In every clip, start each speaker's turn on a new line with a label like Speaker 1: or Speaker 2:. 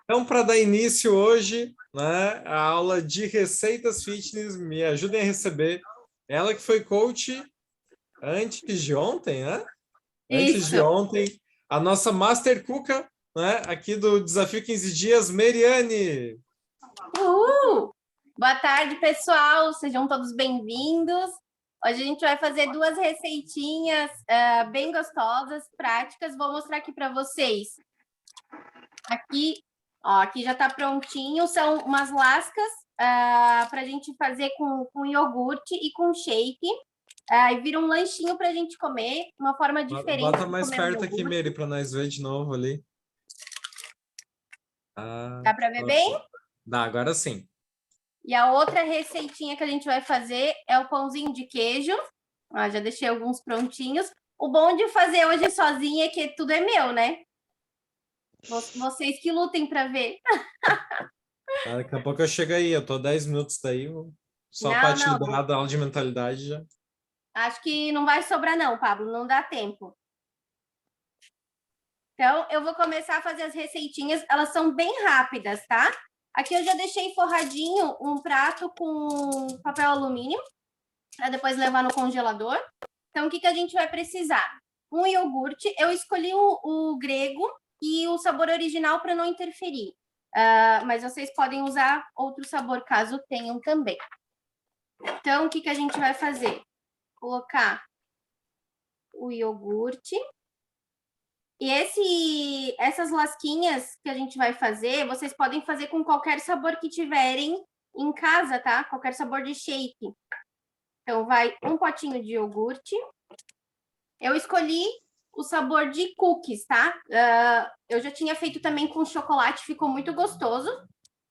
Speaker 1: Então, para dar início hoje, né, a aula de receitas fitness, me ajudem a receber ela que foi coach antes de ontem, né? Antes de
Speaker 2: Isso.
Speaker 1: ontem, a nossa Master Cuca, né, aqui do Desafio 15 Dias, Meriane.
Speaker 2: Uhul! Boa tarde, pessoal. Sejam todos bem-vindos. Hoje a gente vai fazer duas receitinhas bem gostosas, práticas. Vou mostrar aqui para vocês. Aqui, ó, aqui já está prontinho. São umas lascas para a gente fazer com iogurte e com shake. E vira um lanchinho para a gente comer, uma forma diferente
Speaker 1: Bota
Speaker 2: de
Speaker 1: mais
Speaker 2: comer o
Speaker 1: perto aqui,
Speaker 2: iogurte.
Speaker 1: Meri, para nós ver de novo ali. Ah,
Speaker 2: Dá para ver bem?
Speaker 1: dá, agora sim.
Speaker 2: E a outra receitinha que a gente vai fazer é o pãozinho de queijo. Já deixei alguns prontinhos. O bom de fazer hoje sozinha é que tudo é meu, né? Vocês que lutem para ver.
Speaker 1: Daqui a pouco eu chego aí, eu tô 10 minutos daí, só para
Speaker 2: Não,
Speaker 1: te
Speaker 2: não.
Speaker 1: liberar da aula de mentalidade já.
Speaker 2: Acho que não vai sobrar não, Pablo. Não dá tempo. Então, eu vou começar a fazer as receitinhas. Elas são bem rápidas, tá? Aqui eu já deixei forradinho um prato com papel alumínio para depois levar no congelador. Então, o que a gente vai precisar? Um iogurte. Eu escolhi o grego e o sabor original para não interferir. Mas vocês podem usar outro sabor caso tenham também. Então, o que a gente vai fazer? Colocar o iogurte. E essas lasquinhas que a gente vai fazer, vocês podem fazer com qualquer sabor que tiverem em casa, tá? Qualquer sabor de shake. Então, vai um potinho de iogurte. Eu escolhi o sabor de cookies, tá? Eu já tinha feito também com chocolate, ficou muito gostoso.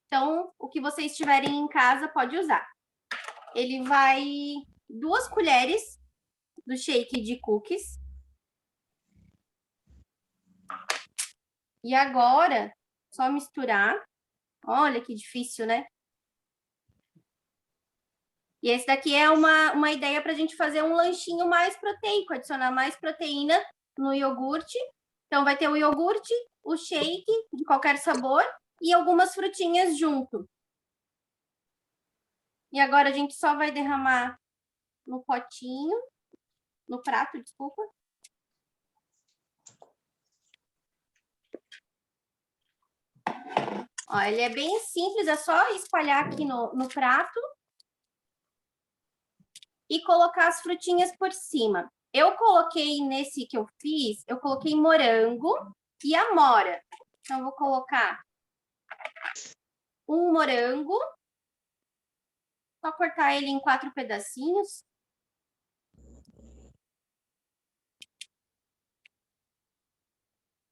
Speaker 2: Então, o que vocês tiverem em casa, pode usar. Ele vai 2 colheres do shake de cookies. E agora, só misturar. Olha que difícil, né? E esse daqui é uma ideia para a gente fazer um lanchinho mais proteico, adicionar mais proteína no iogurte. Então, vai ter o iogurte, o shake de qualquer sabor e algumas frutinhas junto. E agora a gente só vai derramar no potinho, no prato, desculpa. Ó, ele é bem simples, é só espalhar aqui no prato e colocar as frutinhas por cima. Eu coloquei nesse que eu fiz, eu coloquei morango e amora. Então, eu vou colocar um morango, só cortar ele em 4 pedacinhos.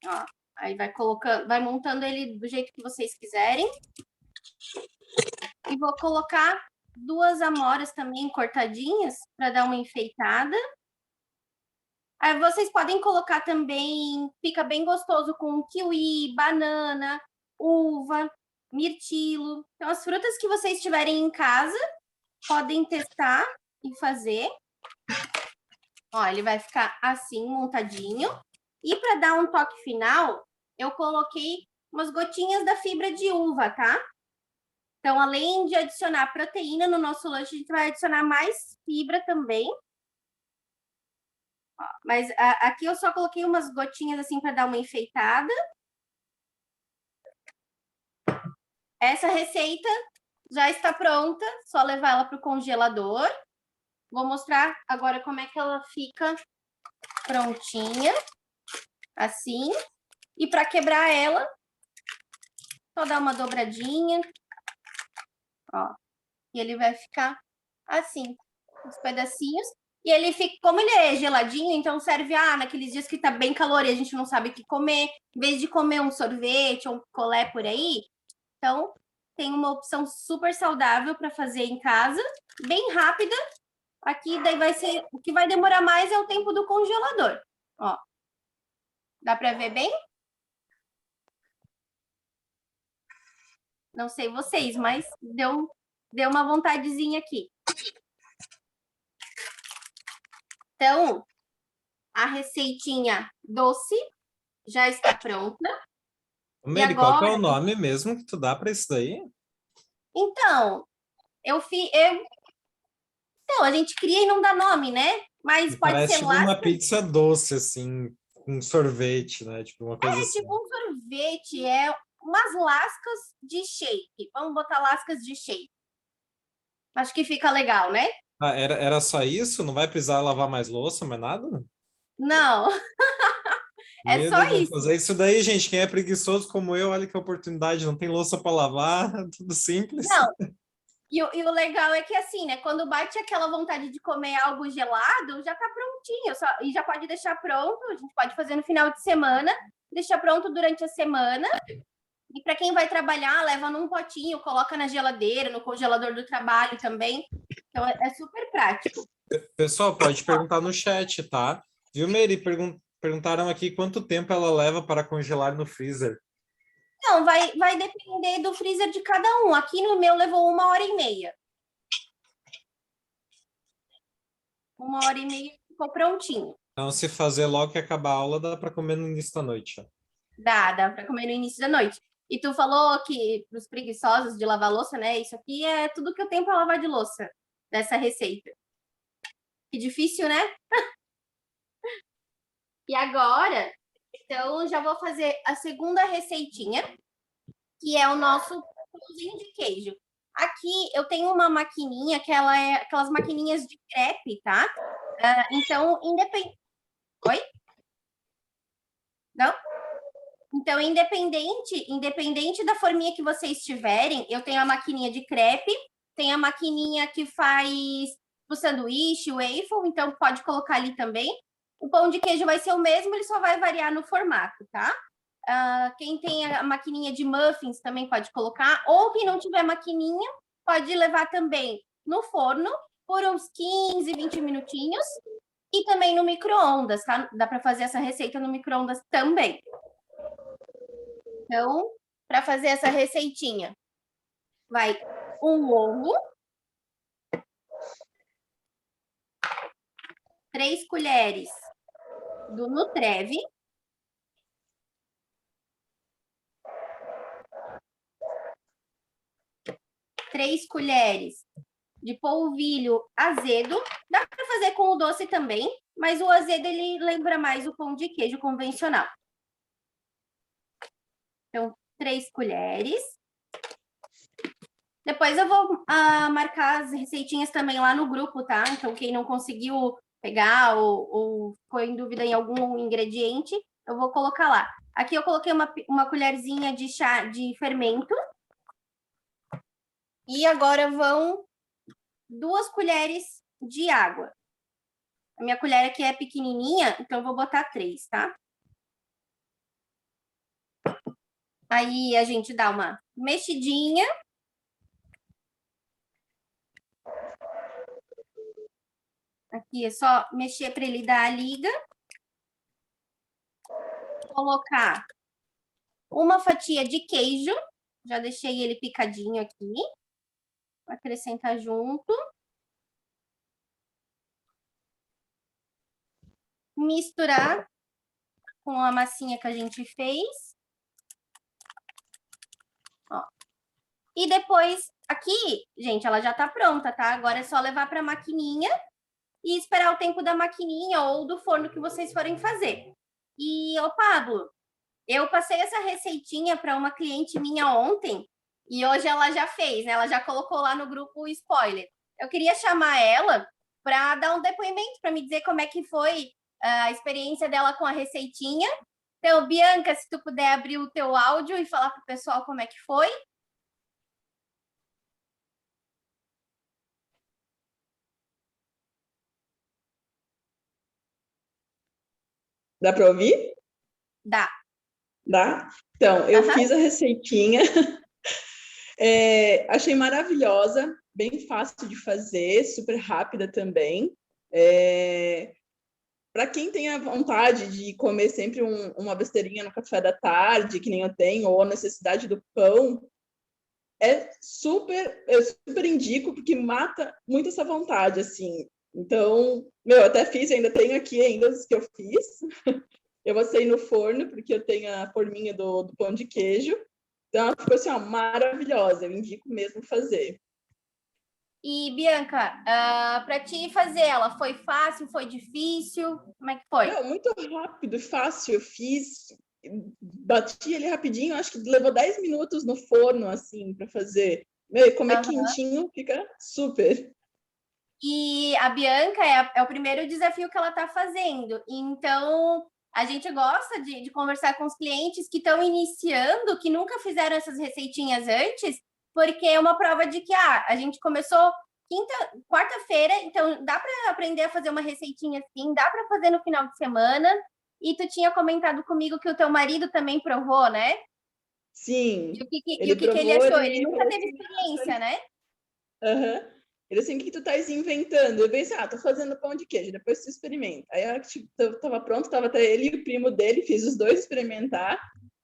Speaker 2: Ó, aí vai colocando, vai montando ele do jeito que vocês quiserem. E vou colocar 2 amoras também cortadinhas para dar uma enfeitada. Aí vocês podem colocar também, fica bem gostoso com kiwi, banana, uva, mirtilo. Então, as frutas que vocês tiverem em casa, podem testar e fazer. Ó, ele vai ficar assim, montadinho. E para dar um toque final, eu coloquei umas gotinhas da fibra de uva, tá? Então, além de adicionar proteína no nosso lanche, a gente vai adicionar mais fibra também. Ó, mas aqui eu só coloquei umas gotinhas assim para dar uma enfeitada. Essa receita já está pronta, só levar ela para o congelador. Vou mostrar agora como é que ela fica prontinha, assim. E para quebrar ela, só dar uma dobradinha. Ó, e ele vai ficar assim, os pedacinhos. E ele fica, como ele é geladinho, então serve naqueles dias que tá bem calor e a gente não sabe o que comer. Em vez de comer um sorvete ou um picolé por aí, então tem uma opção super saudável para fazer em casa, bem rápida. Aqui daí vai ser, o que vai demorar mais é o tempo do congelador. Ó. Dá para ver bem? Não sei vocês, mas deu uma vontadezinha aqui. Então, a receitinha doce já está pronta.
Speaker 1: Ô,
Speaker 2: E
Speaker 1: Mary, qual que é
Speaker 2: agora,
Speaker 1: o nome mesmo que tu dá para isso daí?
Speaker 2: então, eu fiz. Então, a gente cria e não dá nome, né? Mas pode ser
Speaker 1: Parece tipo uma
Speaker 2: lasca.
Speaker 1: pizza doce, assim, com sorvete, né? Tipo uma coisa
Speaker 2: É
Speaker 1: assim.
Speaker 2: tipo um sorvete, é umas lascas de shake. Vamos botar lascas de shake. Acho que fica legal, né?
Speaker 1: Ah, era só isso? Não vai precisar lavar mais louça, mais nada?
Speaker 2: Não, é
Speaker 1: Meu
Speaker 2: só
Speaker 1: Deus, vamos
Speaker 2: isso.
Speaker 1: fazer isso daí, gente. Quem é preguiçoso como eu, olha que oportunidade. Não tem louça para lavar, tudo simples.
Speaker 2: Não, e o legal é que assim, né? Quando bate aquela vontade de comer algo gelado, já tá prontinho. E já pode deixar pronto. A gente pode fazer no final de semana, deixar pronto durante a semana. E para quem vai trabalhar, leva num potinho, coloca na geladeira, no congelador do trabalho também. Então é super prático.
Speaker 1: Pessoal, pode perguntar no chat, tá? Viu, Mary? Perguntaram aqui quanto tempo ela leva para congelar no freezer.
Speaker 2: Não, vai depender do freezer de cada um. Aqui no meu levou 1h30. 1h30 ficou prontinho.
Speaker 1: Então, se fazer logo que acabar a aula, dá para comer no início da noite. Ó.
Speaker 2: Dá para comer no início da noite. E tu falou que para os preguiçosos de lavar louça, né? Isso aqui é tudo que eu tenho para lavar de louça dessa receita. Que difícil, né? E agora, então, já vou fazer a segunda receitinha, que é o nosso pãozinho de queijo. Aqui eu tenho uma maquininha que ela é aquelas maquininhas de crepe, tá? Então, independente. Oi? Não? Então, independente da forminha que vocês tiverem, eu tenho a maquininha de crepe, tem a maquininha que faz o sanduíche, o waffle, então pode colocar ali também. O pão de queijo vai ser o mesmo, ele só vai variar no formato, tá? Quem tem a maquininha de muffins também pode colocar, ou quem não tiver maquininha, pode levar também no forno por uns 15, 20 minutinhos e também no micro-ondas, tá? Dá para fazer essa receita no micro-ondas também. Então, para fazer essa receitinha, vai um ovo, 3 colheres do Nutreve, 3 colheres de polvilho azedo. Dá para fazer com o doce também, mas o azedo ele lembra mais o pão de queijo convencional. Então, 3 colheres. Depois eu vou marcar as receitinhas também lá no grupo, tá? Então, quem não conseguiu pegar ou ficou em dúvida em algum ingrediente, eu vou colocar lá. Aqui eu coloquei uma colherzinha de chá de fermento. E agora vão 2 colheres de água. A minha colher aqui é pequenininha, então eu vou botar 3, tá? Aí a gente dá uma mexidinha. Aqui é só mexer para ele dar a liga. Colocar uma fatia de queijo. Já deixei ele picadinho aqui. Acrescentar junto. Misturar com a massinha que a gente fez. Ó. E depois, aqui, gente, ela já tá pronta, tá? Agora é só levar para a maquininha e esperar o tempo da maquininha ou do forno que vocês forem fazer. E, ô Pablo, eu passei essa receitinha para uma cliente minha ontem e hoje ela já fez, né? Ela já colocou lá no grupo o spoiler. Eu queria chamar ela para dar um depoimento, para me dizer como é que foi a experiência dela com a receitinha. Então, Bianca, se tu puder abrir o teu áudio e falar para o pessoal como é que foi.
Speaker 3: Dá para ouvir?
Speaker 2: Dá.
Speaker 3: Dá? Então, eu fiz a receitinha, achei maravilhosa, bem fácil de fazer, super rápida também. Para quem tem a vontade de comer sempre uma besteirinha no café da tarde, que nem eu tenho, ou a necessidade do pão, eu super indico, porque mata muito essa vontade, assim. Então, até fiz, ainda tenho aqui ainda os que eu fiz. Eu assei no forno, porque eu tenho a forminha do pão de queijo. Então, ela ficou assim, ó, maravilhosa. Eu indico mesmo fazer.
Speaker 2: E, Bianca, para ti fazer ela, foi fácil, foi difícil? Como é que foi?
Speaker 3: Não, muito rápido, fácil. Eu fiz, bati ele rapidinho, acho que levou 10 minutos no forno, assim, para fazer. Meu, e comer quentinho fica super.
Speaker 2: E a Bianca é o primeiro desafio que ela está fazendo. Então, a gente gosta de conversar com os clientes que estão iniciando, que nunca fizeram essas receitinhas antes, porque é uma prova de que a gente começou quarta-feira, então dá para aprender a fazer uma receitinha assim, dá para fazer no final de semana. E tu tinha comentado comigo que o teu marido também provou, né?
Speaker 3: Sim,
Speaker 2: E o que ele
Speaker 3: provou,
Speaker 2: achou? Ele
Speaker 3: ele
Speaker 2: nunca
Speaker 3: falou
Speaker 2: teve
Speaker 3: assim,
Speaker 2: experiência, né?
Speaker 3: aham. Ele assim, o que tu tá inventando? Eu pensei, tô fazendo pão de queijo, depois tu experimenta. Aí a tipo, tava pronto, tava até ele e o primo dele, fiz os dois experimentar.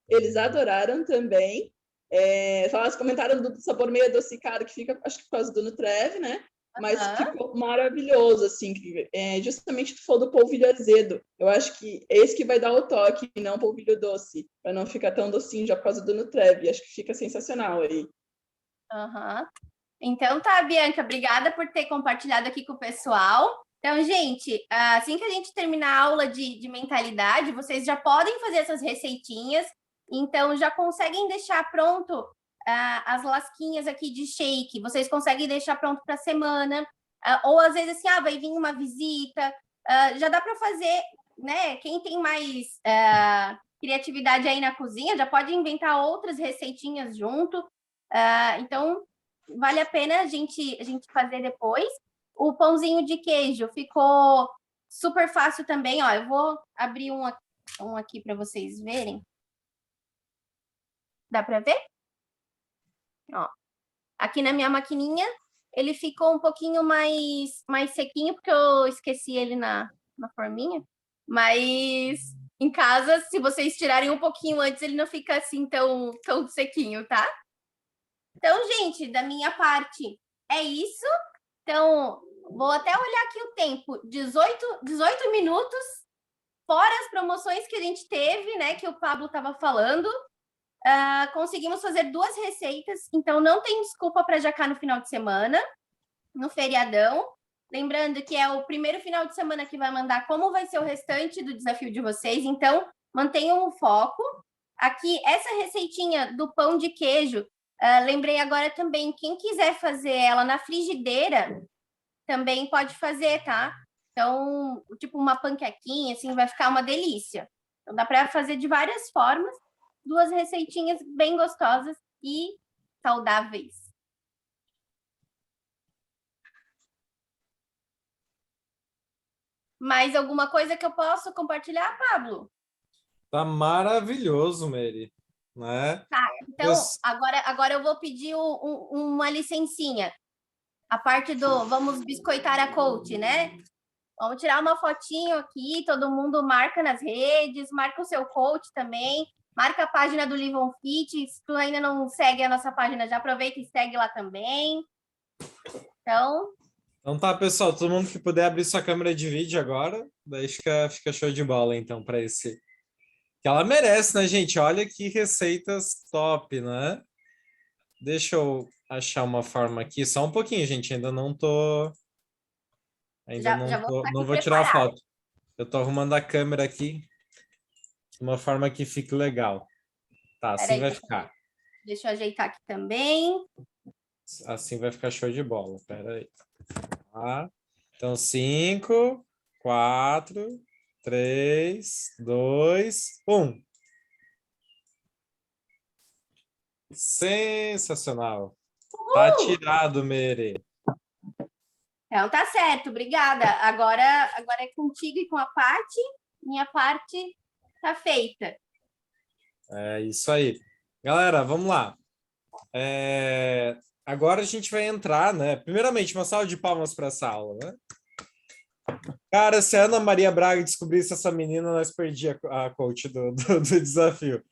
Speaker 3: Eles adoraram também. Eles comentaram do sabor meio adocicado, que fica, acho que por causa do Nutrev, né? Mas ficou maravilhoso, assim. Justamente tu falou do polvilho azedo. Eu acho que é esse que vai dar o toque, e não o polvilho doce, para não ficar tão docinho já por causa do Nutrev. Acho que fica sensacional aí.
Speaker 2: Aham. Então tá, Bianca, obrigada por ter compartilhado aqui com o pessoal. Então, gente, assim que a gente terminar a aula de mentalidade, vocês já podem fazer essas receitinhas. Então, já conseguem deixar pronto as lasquinhas aqui de shake. Vocês conseguem deixar pronto para a semana. Ou às vezes assim, vai vir uma visita. Já dá para fazer, né? Quem tem mais criatividade aí na cozinha já pode inventar outras receitinhas junto. Então, vale a pena a gente fazer depois. O pãozinho de queijo ficou super fácil também, ó. Eu vou abrir um aqui para vocês verem. Dá para ver? Ó. Aqui na minha maquininha, ele ficou um pouquinho mais sequinho, porque eu esqueci ele na forminha. Mas em casa, se vocês tirarem um pouquinho antes, ele não fica assim tão sequinho, tá? Então, gente, da minha parte é isso. Então, vou até olhar aqui o tempo, 18 minutos, fora as promoções que a gente teve, né, que o Pablo estava falando. Conseguimos fazer 2 receitas, então não tem desculpa para jacar no final de semana, no feriadão. Lembrando que é o primeiro final de semana que vai mandar como vai ser o restante do desafio de vocês, então mantenham o foco. Aqui, essa receitinha do pão de queijo, lembrei agora também, quem quiser fazer ela na frigideira, também pode fazer, tá? Então, tipo uma panquequinha, assim, vai ficar uma delícia. Então, dá para fazer de várias formas, 2 receitinhas bem gostosas e saudáveis. Mais alguma coisa que eu posso compartilhar, Pablo?
Speaker 1: Tá maravilhoso, Mary, né?
Speaker 2: Tá, então agora eu vou pedir uma licencinha. A parte do vamos biscoitar a coach, né? Vamos tirar uma fotinho aqui, todo mundo marca nas redes, marca o seu coach também, marca a página do Live on Fit. Se tu ainda não segue a nossa página, já aproveita e segue lá também.
Speaker 1: Então tá, pessoal, todo mundo que puder abrir sua câmera de vídeo agora, daí fica show de bola, então, para esse. Que ela merece, né, gente? Olha que receitas top, né? Deixa eu achar uma forma aqui, só um pouquinho, gente. Ainda não tô.
Speaker 2: Já vou ficar
Speaker 1: Não
Speaker 2: aqui
Speaker 1: vou tirar a
Speaker 2: preparado.
Speaker 1: foto. Eu tô arrumando a câmera aqui de uma forma que fique legal. Tá, assim
Speaker 2: Peraí,
Speaker 1: vai ficar.
Speaker 2: deixa eu ajeitar aqui também.
Speaker 1: Assim vai ficar show de bola. Pera aí. Tá. Então, 5, 4, 3, 2, 1. Sensacional. Tá tirado, Mere.
Speaker 2: Então tá certo, obrigada. Agora é contigo e com a Paty. Minha parte tá feita.
Speaker 1: É isso aí. Galera, vamos lá. Agora a gente vai entrar, né? Primeiramente, uma salva de palmas para essa aula, né? Cara, se a Ana Maria Braga descobrisse essa menina, nós perdíamos a coach do desafio.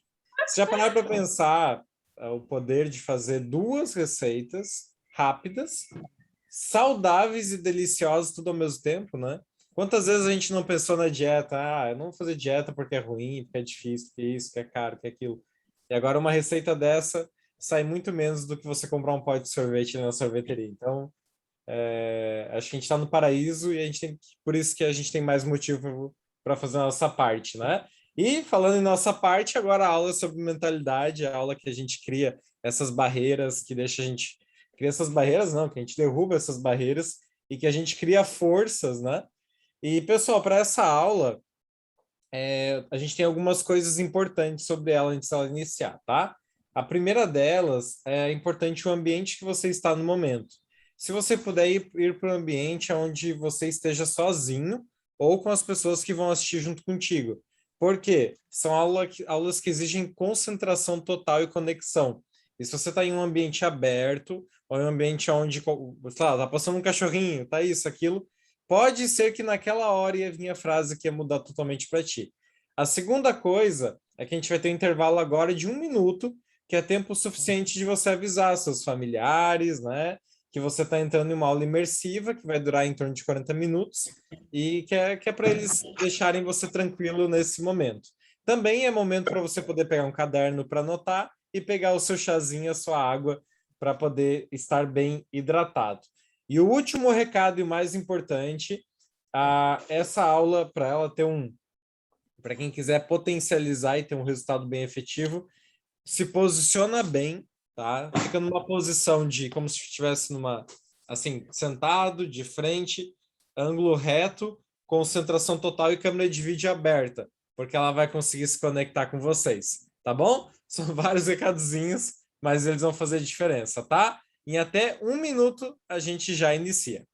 Speaker 1: Você já pararam para pensar o poder de fazer 2 receitas rápidas, saudáveis e deliciosas tudo ao mesmo tempo, né? Quantas vezes a gente não pensou na dieta? Ah, eu não vou fazer dieta porque é ruim, porque é difícil, porque é isso, que é caro, que é aquilo. E agora uma receita dessa sai muito menos do que você comprar um pote de sorvete na sorveteria. Então, acho que a gente está no paraíso e a gente tem, por isso que a gente tem mais motivo para fazer a nossa parte, né? E falando em nossa parte, agora a aula sobre mentalidade, a aula que a gente cria essas barreiras, que deixa a gente cria essas barreiras, não, que a gente derruba essas barreiras e que a gente cria forças, né? E pessoal, para essa aula, a gente tem algumas coisas importantes sobre ela antes dela iniciar, tá? A primeira delas é importante o ambiente que você está no momento. Se você puder ir para um ambiente onde você esteja sozinho ou com as pessoas que vão assistir junto contigo. Por quê? São aulas que exigem concentração total e conexão. E se você está em um ambiente aberto, ou em um ambiente onde, sei lá, tá passando um cachorrinho, tá isso, aquilo, pode ser que naquela hora ia vir a frase que ia mudar totalmente para ti. A segunda coisa é que a gente vai ter um intervalo agora de 1 minuto, que é tempo suficiente de você avisar seus familiares, né? Que você está entrando em uma aula imersiva, que vai durar em torno de 40 minutos, e que é para eles deixarem você tranquilo nesse momento. Também é momento para você poder pegar um caderno para anotar e pegar o seu chazinho, a sua água, para poder estar bem hidratado. E o último recado e o mais importante, essa aula, para ela ter para quem quiser potencializar e ter um resultado bem efetivo, se posiciona bem, tá? Fica numa posição de como se estivesse assim, sentado, de frente, ângulo reto, concentração total e câmera de vídeo aberta, porque ela vai conseguir se conectar com vocês, tá bom? São vários recadozinhos, mas eles vão fazer diferença, tá? Em até 1 minuto a gente já inicia.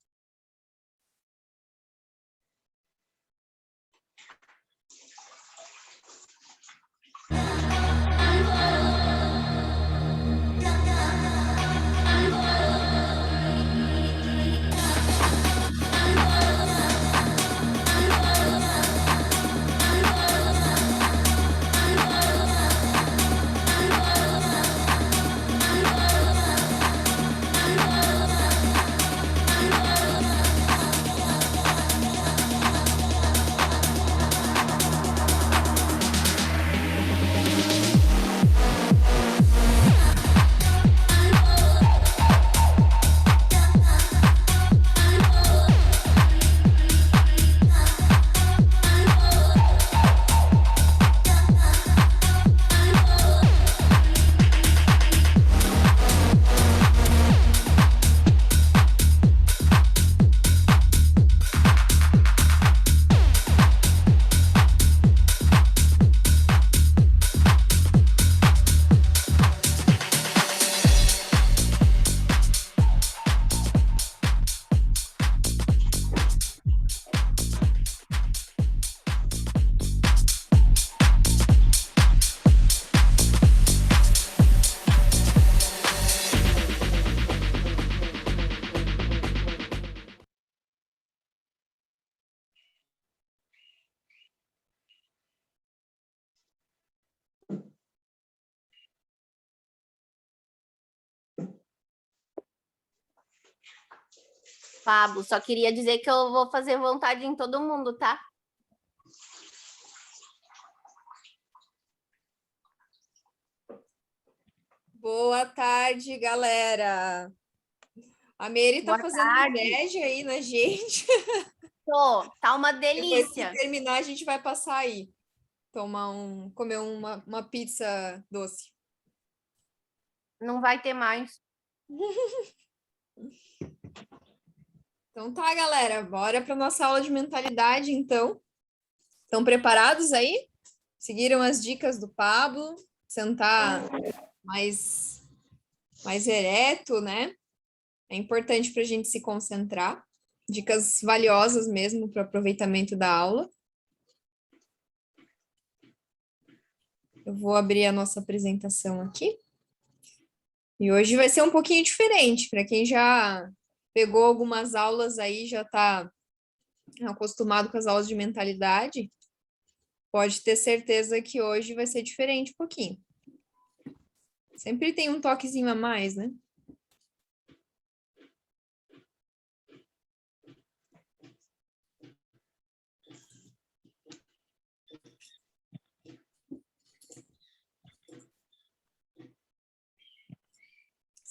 Speaker 2: Pablo, só queria dizer que eu vou fazer vontade em todo mundo, tá?
Speaker 4: Boa tarde, galera. A Mary tá
Speaker 2: Boa
Speaker 4: fazendo
Speaker 2: tarde.
Speaker 4: inveja aí na gente.
Speaker 2: Tô, tá uma
Speaker 4: Depois
Speaker 2: delícia.
Speaker 4: que terminar, a gente vai passar aí. Comer uma pizza doce.
Speaker 2: Não vai ter mais.
Speaker 4: Então tá, galera, bora para nossa aula de mentalidade, então. Estão preparados aí? Seguiram as dicas do Pablo? Sentar mais ereto, né? É importante para a gente se concentrar. Dicas valiosas mesmo para o aproveitamento da aula. Eu vou abrir a nossa apresentação aqui. E hoje vai ser um pouquinho diferente. Para quem já pegou algumas aulas aí, já está acostumado com as aulas de mentalidade, pode ter certeza que hoje vai ser diferente um pouquinho. Sempre tem um toquezinho a mais, né?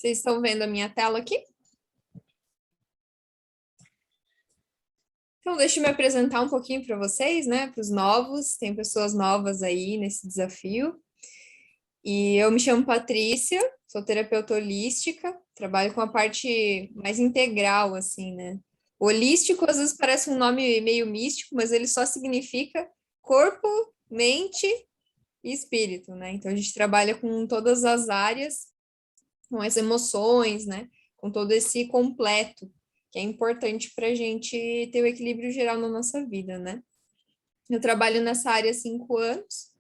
Speaker 4: Vocês estão vendo a minha tela aqui? Então, deixa eu me apresentar um pouquinho para vocês, né? Para os novos, tem pessoas novas aí nesse desafio. E eu me chamo Patrícia, sou terapeuta holística, trabalho com a parte mais integral, assim, né? Holístico, às vezes, parece um nome meio místico, mas ele só significa corpo, mente e espírito, né? Então, a gente trabalha com todas as áreas, com as emoções, né? Com todo esse completo, que é importante para a gente ter o equilíbrio geral na nossa vida, né? Eu trabalho nessa área há 5 anos,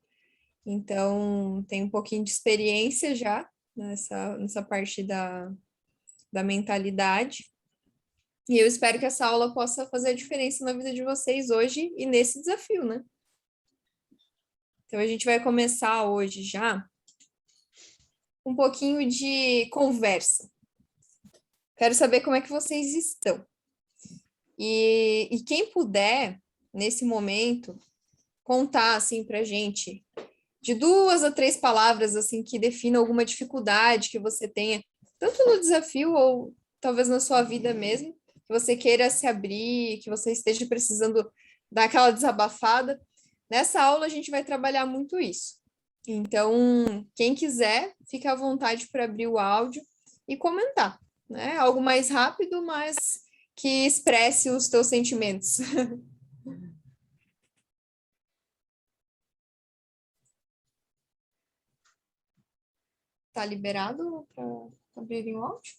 Speaker 4: então tenho um pouquinho de experiência já nessa parte da mentalidade. E eu espero que essa aula possa fazer a diferença na vida de vocês hoje e nesse desafio, né? Então, a gente vai começar hoje já um pouquinho de conversa. Quero saber como é que vocês estão. E quem puder, nesse momento, contar, assim, pra gente, de 2 a 3 palavras, assim, que definam alguma dificuldade que você tenha, tanto no desafio ou talvez na sua vida mesmo, que você queira se abrir, que você esteja precisando dar aquela desabafada. Nessa aula, a gente vai trabalhar muito isso. Então, quem quiser, fique à vontade para abrir o áudio e comentar, né? Algo mais rápido, mas que expresse os teus sentimentos. Tá liberado para abrir o áudio?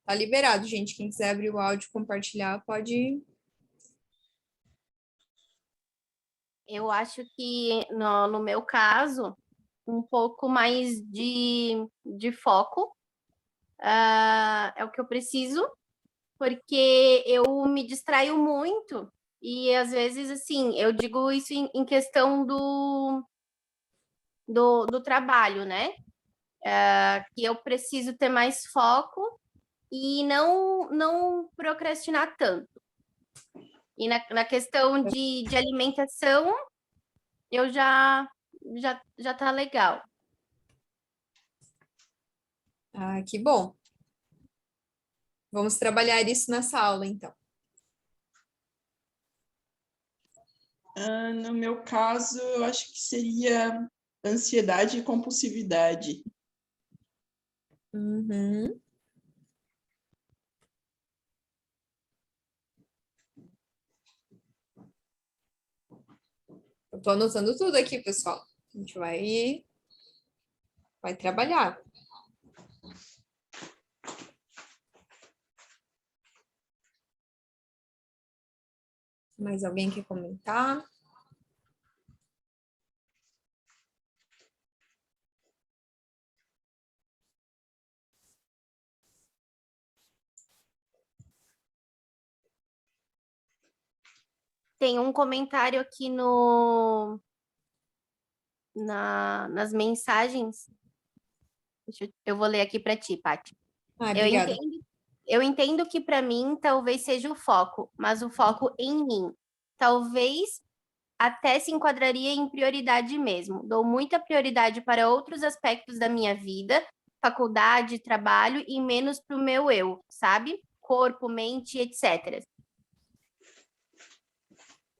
Speaker 4: Tá liberado, gente. Quem quiser abrir o áudio e compartilhar, pode.
Speaker 2: Eu acho que no meu caso, um pouco mais de foco é o que eu preciso, porque eu me distraio muito e às vezes, assim, eu digo isso em questão do trabalho, né? Que eu preciso ter mais foco e não procrastinar tanto. E na questão de alimentação, eu já tá legal.
Speaker 4: Ah, que bom. Vamos trabalhar isso nessa aula, então.
Speaker 3: No meu caso, eu acho que seria ansiedade e compulsividade.
Speaker 4: Uhum. Eu tô anotando tudo aqui, pessoal. A gente vai trabalhar. Mais alguém quer comentar?
Speaker 2: Tem um comentário aqui nas mensagens. Eu vou ler aqui para ti, Paty.
Speaker 4: Ah,
Speaker 2: Eu
Speaker 4: obrigada.
Speaker 2: entendo que para mim talvez seja o foco, mas o foco em mim. Talvez até se enquadraria em prioridade mesmo. Dou muita prioridade para outros aspectos da minha vida, faculdade, trabalho, e menos para o meu eu, sabe? Corpo, mente, etc.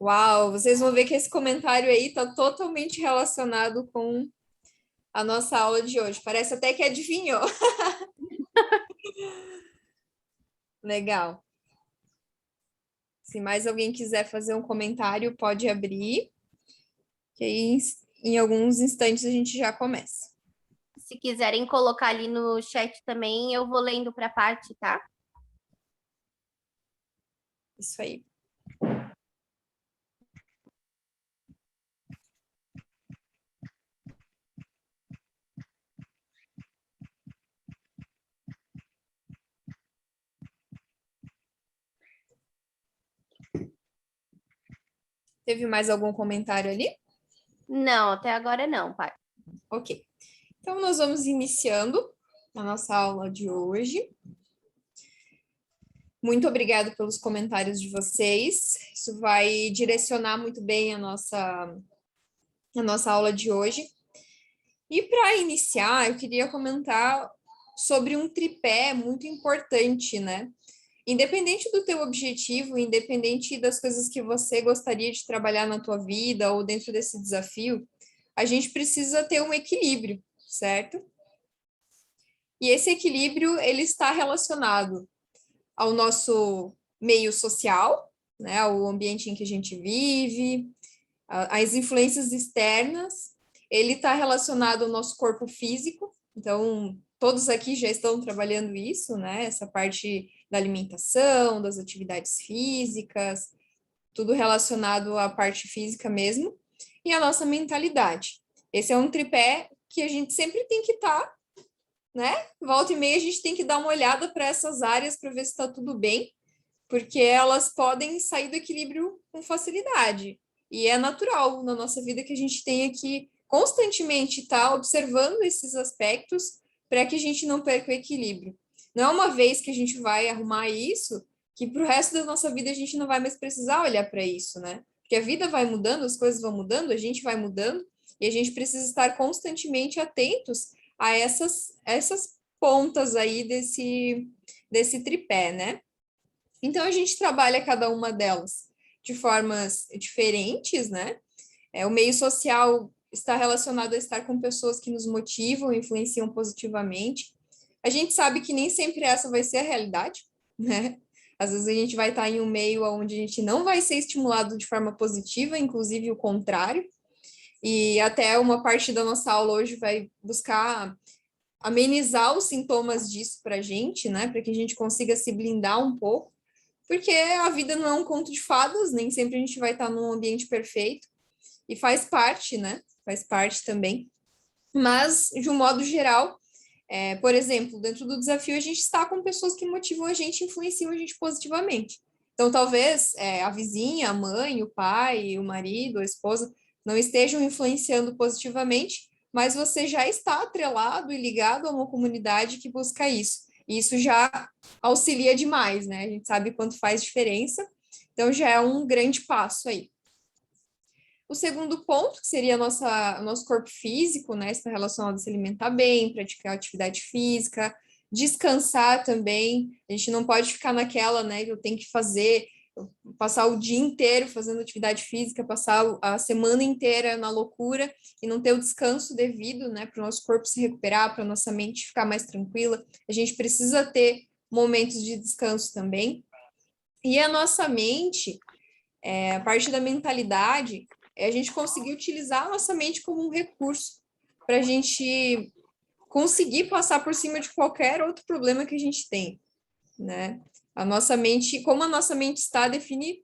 Speaker 4: Uau, vocês vão ver que esse comentário aí está totalmente relacionado com a nossa aula de hoje. Parece até que adivinhou. Legal. Se mais alguém quiser fazer um comentário, pode abrir. Que aí, em alguns instantes, a gente já começa.
Speaker 2: Se quiserem colocar ali no chat também, eu vou lendo para a parte, tá?
Speaker 4: Isso aí. Teve mais algum comentário ali?
Speaker 2: Não, até agora não, pai.
Speaker 4: Ok. Então, nós vamos iniciando a nossa aula de hoje. Muito obrigada pelos comentários de vocês. Isso vai direcionar muito bem a nossa aula de hoje. E para iniciar, eu queria comentar sobre um tripé muito importante, né? Independente do teu objetivo, independente das coisas que você gostaria de trabalhar na tua vida ou dentro desse desafio, a gente precisa ter um equilíbrio, certo? E esse equilíbrio, ele está relacionado ao nosso meio social, né, ao ambiente em que a gente vive, às influências externas, ele está relacionado ao nosso corpo físico, então todos aqui já estão trabalhando isso, né, essa parte da alimentação, das atividades físicas, tudo relacionado à parte física mesmo, e a nossa mentalidade. Esse é um tripé que a gente sempre tem que estar, né? Volta e meia a gente tem que dar uma olhada para essas áreas para ver se está tudo bem, porque elas podem sair do equilíbrio com facilidade. E é natural na nossa vida que a gente tenha que constantemente estar observando esses aspectos para que a gente não perca o equilíbrio. Não é uma vez que a gente vai arrumar isso, que para o resto da nossa vida a gente não vai mais precisar olhar para isso, né? Porque a vida vai mudando, as coisas vão mudando, a gente vai mudando, e a gente precisa estar constantemente atentos a essas pontas aí desse tripé, né? Então, a gente trabalha cada uma delas de formas diferentes, né? O meio social está relacionado a estar com pessoas que nos motivam, influenciam positivamente. A gente sabe que nem sempre essa vai ser a realidade, né? Às vezes a gente vai estar em um meio onde a gente não vai ser estimulado de forma positiva, inclusive o contrário. E até uma parte da nossa aula hoje vai buscar amenizar os sintomas disso para a gente, né? Para que a gente consiga se blindar um pouco, porque a vida não é um conto de fadas, nem sempre a gente vai estar num ambiente perfeito, e faz parte, né? Faz parte também. Mas, de um modo geral, por exemplo, dentro do desafio, a gente está com pessoas que motivam a gente, influenciam a gente positivamente. Então, talvez a vizinha, a mãe, o pai, o marido, a esposa não estejam influenciando positivamente, mas você já está atrelado e ligado a uma comunidade que busca isso. E isso já auxilia demais, né? A gente sabe quanto faz diferença, então já é um grande passo aí. O segundo ponto, que seria o nosso corpo físico, né? Está relacionado a se alimentar bem, praticar atividade física, descansar também. A gente não pode ficar naquela, né? Que eu tenho que passar o dia inteiro fazendo atividade física, passar a semana inteira na loucura e não ter o descanso devido, né? Para o nosso corpo se recuperar, para a nossa mente ficar mais tranquila. A gente precisa ter momentos de descanso também. E a nossa mente, a parte da mentalidade, é a gente conseguir utilizar a nossa mente como um recurso para a gente conseguir passar por cima de qualquer outro problema que a gente tem, né? A nossa mente, como a nossa mente está, define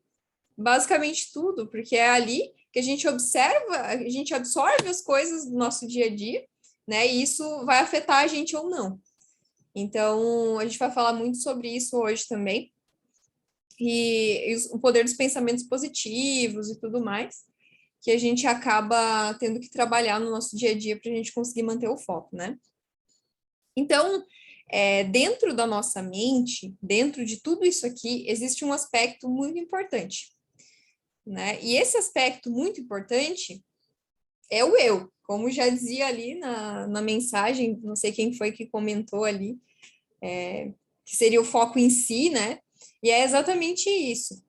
Speaker 4: basicamente tudo, porque é ali que a gente observa, a gente absorve as coisas do nosso dia a dia, né? E isso vai afetar a gente ou não. Então, a gente vai falar muito sobre isso hoje também. E o poder dos pensamentos positivos e tudo mais, que a gente acaba tendo que trabalhar no nosso dia a dia para a gente conseguir manter o foco, né? Então, dentro da nossa mente, dentro de tudo isso aqui, existe um aspecto muito importante, né? E esse aspecto muito importante é o eu, como já dizia ali na mensagem, não sei quem foi que comentou ali, que seria o foco em si, né? E é exatamente isso.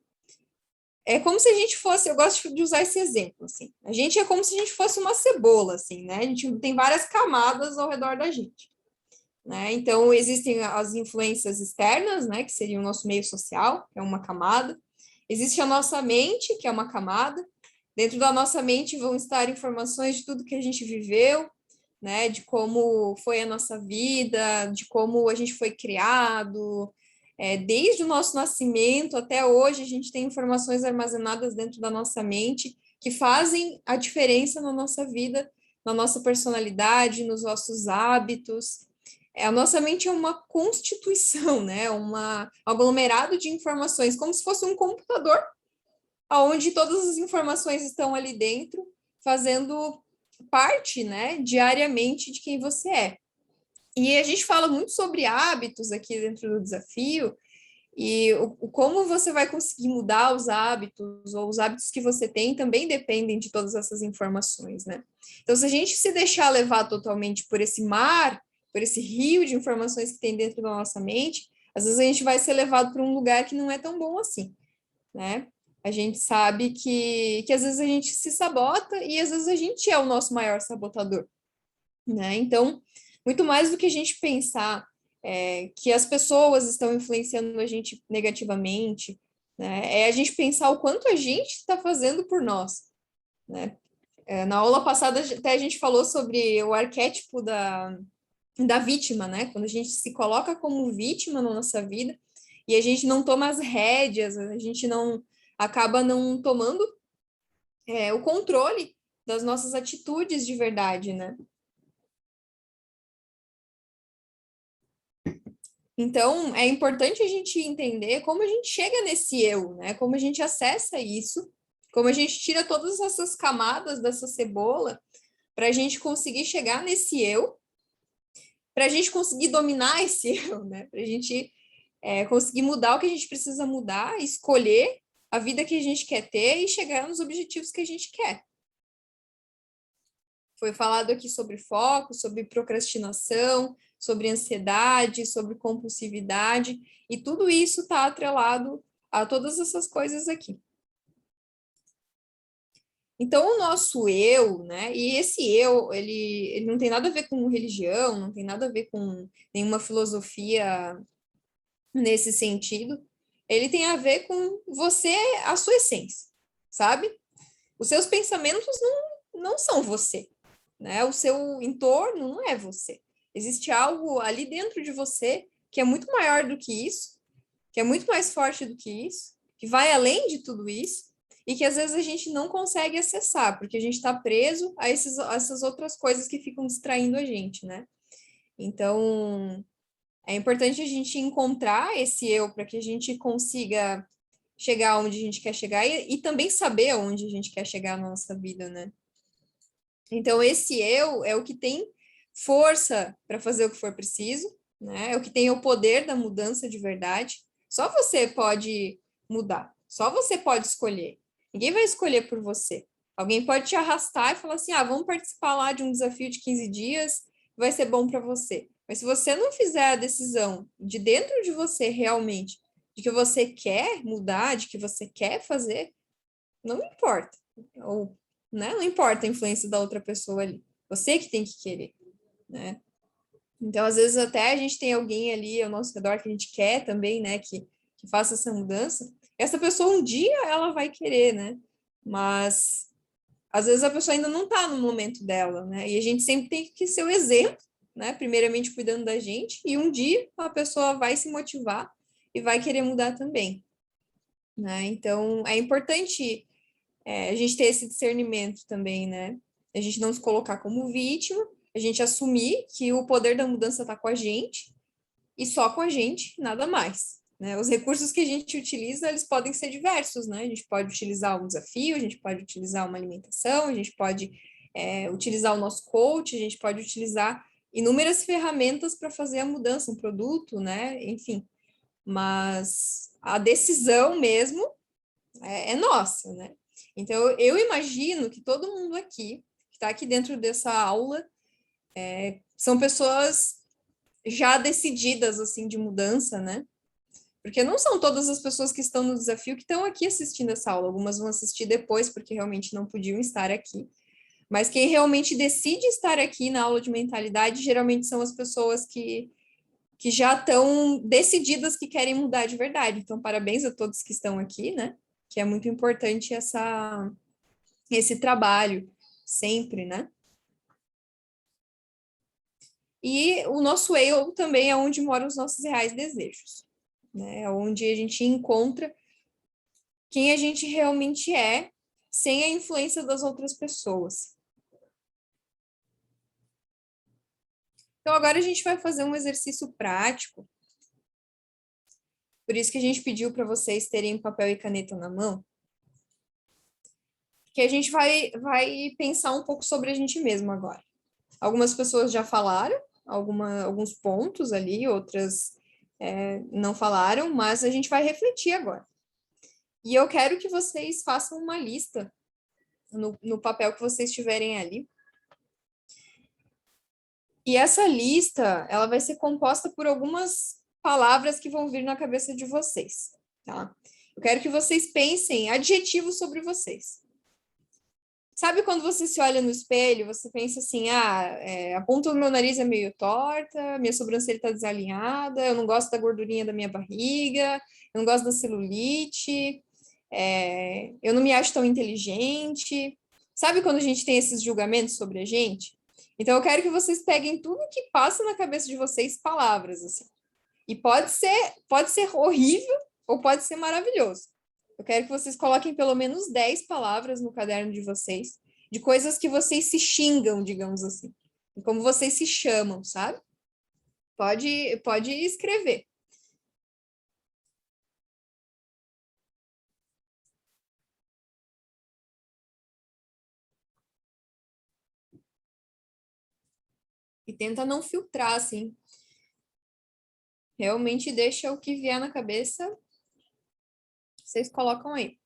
Speaker 4: É como se a gente fosse, eu gosto de usar esse exemplo, assim, a gente é como se a gente fosse uma cebola, assim, né? A gente tem várias camadas ao redor da gente, né? Então, existem as influências externas, né? Que seria o nosso meio social, que é uma camada. Existe a nossa mente, que é uma camada. Dentro da nossa mente vão estar informações de tudo que a gente viveu, né? De como foi a nossa vida, de como a gente foi criado, desde o nosso nascimento até hoje, a gente tem informações armazenadas dentro da nossa mente que fazem a diferença na nossa vida, na nossa personalidade, nos nossos hábitos. A nossa mente é uma constituição, né? Um aglomerado de informações, como se fosse um computador, onde todas as informações estão ali dentro, fazendo parte, né, diariamente de quem você é. E a gente fala muito sobre hábitos aqui dentro do desafio, e como você vai conseguir mudar os hábitos, ou os hábitos que você tem, também dependem de todas essas informações, né? Então, se a gente se deixar levar totalmente por esse mar por esse rio de informações que tem dentro da nossa mente, às vezes a gente vai ser levado para um lugar que não é tão bom assim, né? A gente sabe que às vezes a gente se sabota e às vezes a gente é o nosso maior sabotador, né? Então, muito mais do que a gente pensar que as pessoas estão influenciando a gente negativamente, né? É a gente pensar o quanto a gente está fazendo por nós, né? Na aula passada até a gente falou sobre o arquétipo da vítima, né? Quando a gente se coloca como vítima na nossa vida e a gente não toma as rédeas, a gente não acaba não tomando o controle das nossas atitudes de verdade, né? Então, é importante a gente entender como a gente chega nesse eu, né? Como a gente acessa isso, como a gente tira todas essas camadas dessa cebola para a gente conseguir chegar nesse eu, para a gente conseguir dominar esse eu, né? Para a gente conseguir mudar o que a gente precisa mudar, escolher a vida que a gente quer ter e chegar nos objetivos que a gente quer. Foi falado aqui sobre foco, sobre procrastinação, sobre ansiedade, sobre compulsividade, e tudo isso está atrelado a todas essas coisas aqui. Então, o nosso eu, né, e esse eu, ele não tem nada a ver com religião, não tem nada a ver com nenhuma filosofia nesse sentido, ele tem a ver com você, a sua essência, sabe? Os seus pensamentos não são você, né? O seu entorno não é você. Existe algo ali dentro de você que é muito maior do que isso, que é muito mais forte do que isso, que vai além de tudo isso, e que às vezes a gente não consegue acessar, porque a gente está preso a essas outras coisas que ficam distraindo a gente, né? Então, é importante a gente encontrar esse eu para que a gente consiga chegar onde a gente quer chegar e também saber aonde a gente quer chegar na nossa vida, né? Então, esse eu é o que tem força para fazer o que for preciso, né? É o que tem o poder da mudança de verdade. Só você pode mudar, só você pode escolher. Ninguém vai escolher por você. Alguém pode te arrastar e falar assim: ah, vamos participar lá de um desafio de 15 dias, vai ser bom para você. Mas se você não fizer a decisão de dentro de você realmente, de que você quer mudar, de que você quer fazer, não importa. Ou, né? Não importa a influência da outra pessoa ali. Você que tem que querer, né? Então, às vezes, até a gente tem alguém ali ao nosso redor que a gente quer também, né? Que faça essa mudança. Essa pessoa, um dia, ela vai querer, né? Mas, às vezes, a pessoa ainda não está no momento dela, né? E a gente sempre tem que ser o exemplo, né? Primeiramente, cuidando da gente. E um dia, a pessoa vai se motivar e vai querer mudar também, né? Então, é importante a gente ter esse discernimento também, né? A gente não se colocar como vítima, a gente assumir que o poder da mudança está com a gente e só com a gente, nada mais. Né? Os recursos que a gente utiliza, eles podem ser diversos, né? A gente pode utilizar um desafio, a gente pode utilizar uma alimentação, a gente pode utilizar o nosso coach, a gente pode utilizar inúmeras ferramentas para fazer a mudança, um produto, né? Enfim, mas a decisão mesmo é nossa, né? Então, eu imagino que todo mundo aqui, que está aqui dentro dessa aula, são pessoas já decididas, assim, de mudança, né? Porque não são todas as pessoas que estão no desafio que estão aqui assistindo essa aula. Algumas vão assistir depois, porque realmente não podiam estar aqui. Mas quem realmente decide estar aqui na aula de mentalidade, geralmente são as pessoas que já estão decididas que querem mudar de verdade. Então, parabéns a todos que estão aqui, né? Que é muito importante esse trabalho, sempre, né? E o nosso eu também é onde moram os nossos reais desejos, né? É onde a gente encontra quem a gente realmente é, sem a influência das outras pessoas. Então, agora a gente vai fazer um exercício prático. Por isso que a gente pediu para vocês terem papel e caneta na mão, que a gente vai pensar um pouco sobre a gente mesmo agora. Algumas pessoas já falaram alguns pontos ali, outras não falaram, mas a gente vai refletir agora. E eu quero que vocês façam uma lista no papel que vocês tiverem ali. E essa lista, ela vai ser composta por algumas palavras que vão vir na cabeça de vocês, tá? Eu quero que vocês pensem adjetivos sobre vocês. Sabe quando você se olha no espelho, você pensa assim, a ponta do meu nariz é meio torta, minha sobrancelha está desalinhada, eu não gosto da gordurinha da minha barriga, eu não gosto da celulite, eu não me acho tão inteligente. Sabe quando a gente tem esses julgamentos sobre a gente? Então eu quero que vocês peguem tudo que passa na cabeça de vocês, palavras, assim. E pode ser horrível ou pode ser maravilhoso. Eu quero que vocês coloquem pelo menos 10 palavras no caderno de vocês, de coisas que vocês se xingam, digamos assim. E como vocês se chamam, sabe? Pode escrever. E tenta não filtrar, assim. Realmente deixa o que vier na cabeça, vocês colocam aí.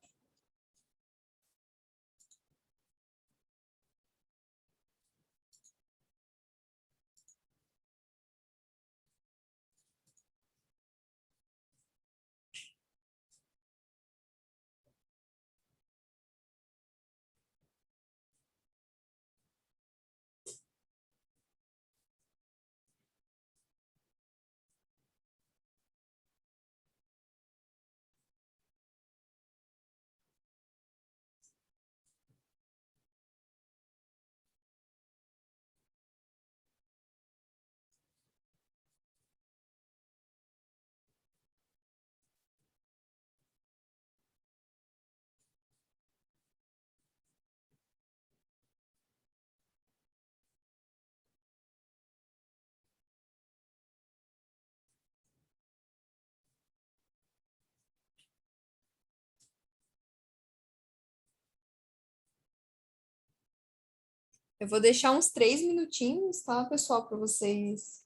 Speaker 4: Eu vou deixar uns 3 minutinhos, tá, pessoal, para vocês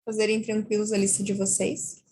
Speaker 4: fazerem tranquilos a lista de vocês.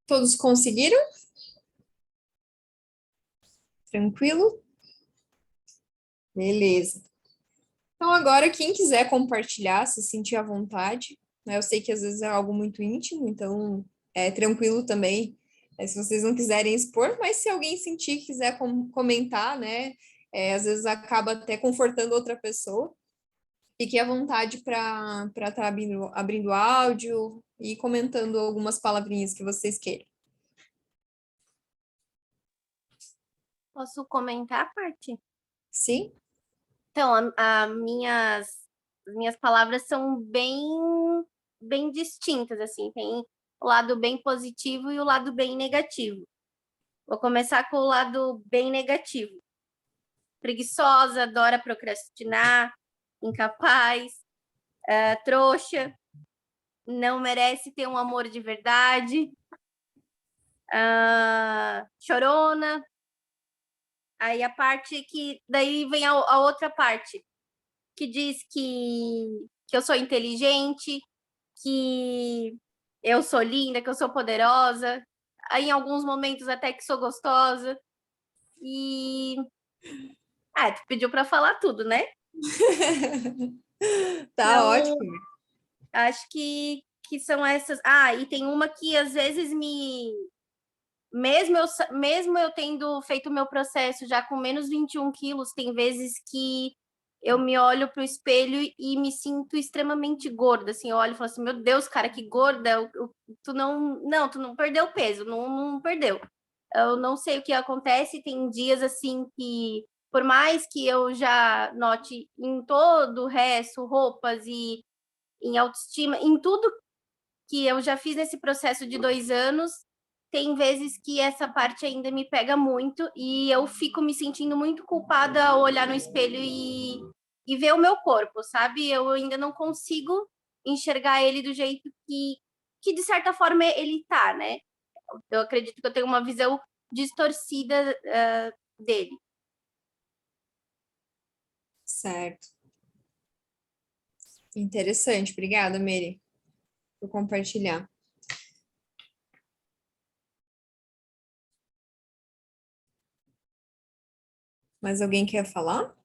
Speaker 4: Todos conseguiram? Tranquilo? Beleza. Então, agora, quem quiser compartilhar, se sentir à vontade, né? Eu sei que às vezes é algo muito íntimo, então é tranquilo também, se vocês não quiserem expor, mas se alguém sentir, quiser comentar, né? Às vezes acaba até confortando outra pessoa. Fique à vontade para estar abrindo áudio e comentando algumas palavrinhas que vocês queiram.
Speaker 2: Posso comentar, Paty?
Speaker 4: Sim?
Speaker 2: Então, as minhas palavras são bem distintas, assim, tem o lado bem positivo e o lado bem negativo. Vou começar com o lado bem negativo. Preguiçosa, adora procrastinar, incapaz, trouxa, não merece ter um amor de verdade, chorona. Aí a parte que... Daí vem a outra parte, que diz que eu sou inteligente, que eu sou linda, que eu sou poderosa. Aí, em alguns momentos, até que sou gostosa. E... tu pediu para falar tudo, né?
Speaker 4: Tá
Speaker 2: Então,
Speaker 4: ótimo.
Speaker 2: acho que são essas... e tem uma que, às vezes, mesmo eu tendo feito o meu processo já com menos 21 quilos, tem vezes que eu me olho pro espelho e me sinto extremamente gorda, assim, eu olho e falo assim, meu Deus, cara, que gorda, tu não perdeu peso, não perdeu. Eu não sei o que acontece, tem dias, assim, que por mais que eu já note em todo o resto, roupas e em autoestima, em tudo que eu já fiz nesse processo de 2 anos, tem vezes que essa parte ainda me pega muito e eu fico me sentindo muito culpada ao olhar no espelho e ver o meu corpo, sabe? Eu ainda não consigo enxergar ele do jeito que de certa forma ele tá, né? Eu acredito que eu tenho uma visão distorcida dele.
Speaker 4: Certo. Interessante. Obrigada, Mary, por compartilhar. Mais alguém quer falar?